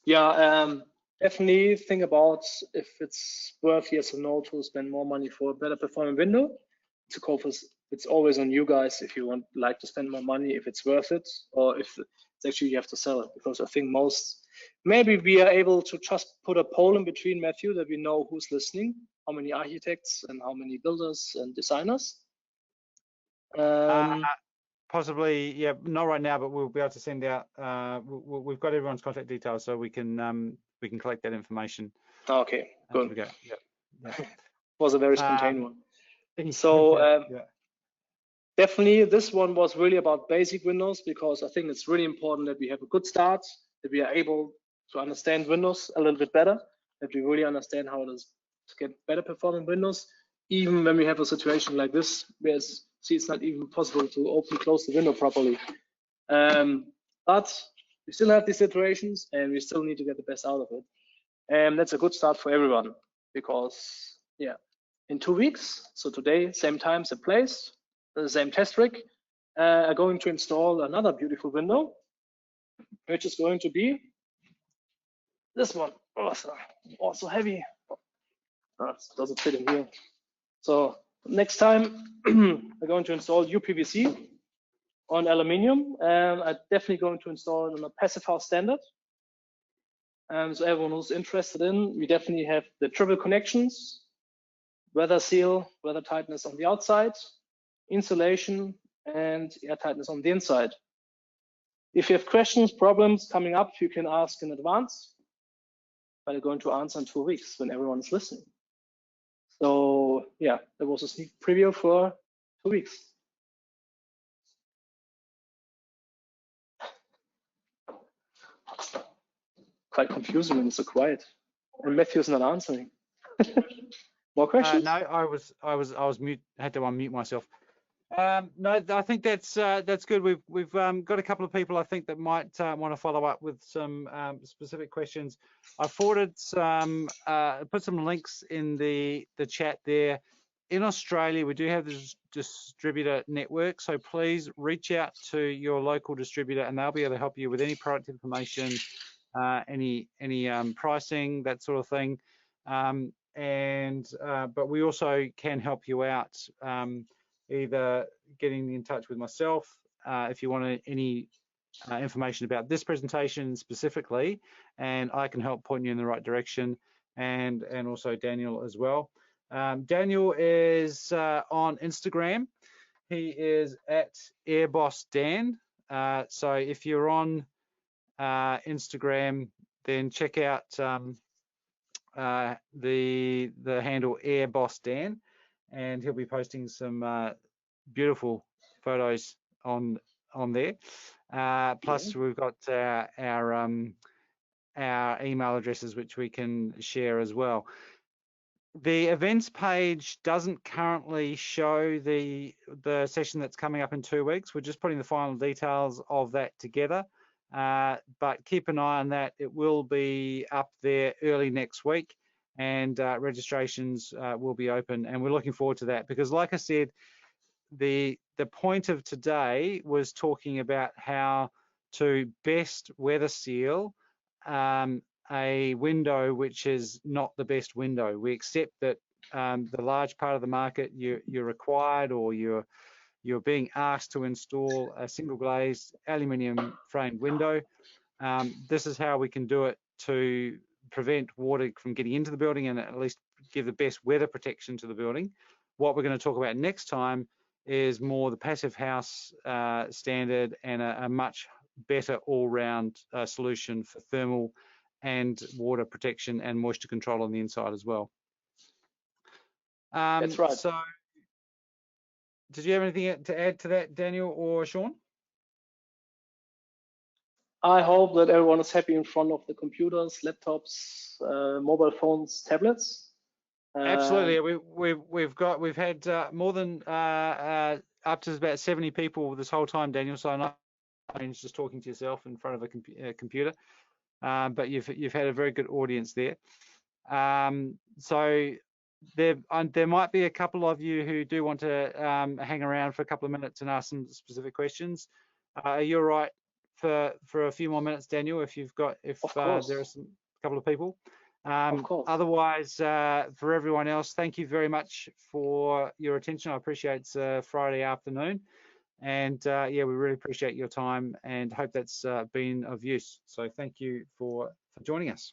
Yeah, definitely think about if it's worth, yes or no, to spend more money for a better performing window. It's always on you guys if you like to spend more money, if it's worth it, or if it's actually you have to sell it. Because I think most Maybe we are able to just put a poll in between, Matthew, that we know who's listening, how many architects and how many builders and designers. Possibly, yeah, not right now, but we'll be able to send out. We've got everyone's contact details, so we can collect that information. Okay, good. Yep. Was a very spontaneous one. So definitely, this one was really about basic Windows, because I think it's really important that we have a good start, that we are able to understand Windows a little bit better, that we really understand how it is to get better performing Windows, even when we have a situation like this, where it's not even possible to open close the window properly. But we still have these situations, and we still need to get the best out of it. And that's a good start for everyone, because yeah, in 2 weeks, so today, same time, same place, the same test rig, are going to install another beautiful window, which is going to be this one. Also heavy. Doesn't fit in here. So next time, we're going to install UPVC on aluminium, and I'm definitely going to install it on a passive house standard. So everyone who's interested in, we definitely have the triple connections, weather seal, weather tightness on the outside, insulation, and air tightness on the inside. If you have questions, problems coming up, you can ask in advance, but I'm going to answer in 2 weeks when everyone is listening. So yeah, there was a sneak preview for 2 weeks. Quite confusing when it's so quiet, and Matthew's not answering. More questions? No, I was mute. Had to unmute myself. No, I think that's good. We've got a couple of people I think that might want to follow up with some specific questions. I forwarded some, put some links in the chat there. In Australia, we do have this distributor network, so please reach out to your local distributor, and they'll be able to help you with any product information, any pricing, that sort of thing. But we also can help you out, either getting in touch with myself if you want any information about this presentation specifically, and I can help point you in the right direction, and also Daniel as well. Daniel is on Instagram. He is at AirbossDan. So if you're on Instagram, then check out the handle AirbossDan, and he'll be posting some beautiful photos on there. Plus, we've got our email addresses, which we can share as well. The events page doesn't currently show the session that's coming up in 2 weeks. We're just putting the final details of that together. But keep an eye on that. It will be up there early next week, and registrations will be open, and we're looking forward to that, because like I said, the point of today was talking about how to best weather seal a window which is not the best window. We accept that the large part of the market you're required, or you're being asked to install a single glazed aluminium framed window. This is how we can do it to prevent water from getting into the building, and at least give the best weather protection to the building. What we're going to talk about next time is more the passive house standard, and a much better all-round solution for thermal and water protection and moisture control on the inside as well. That's right. So, did you have anything to add to that, Daniel or Sean? I hope that everyone is happy in front of the computers, laptops, mobile phones, tablets. Absolutely. We've had more than up to about 70 people this whole time, Daniel. So I'm not just talking to yourself in front of a computer, but you've had a very good audience there. So there might be a couple of you who do want to hang around for a couple of minutes and ask some specific questions. Are you all right for a few more minutes, Daniel? If there are a couple of people. Of course. Otherwise, for everyone else, thank you very much for your attention. I appreciate it's Friday afternoon. And yeah, we really appreciate your time and hope that's been of use. So thank you for joining us.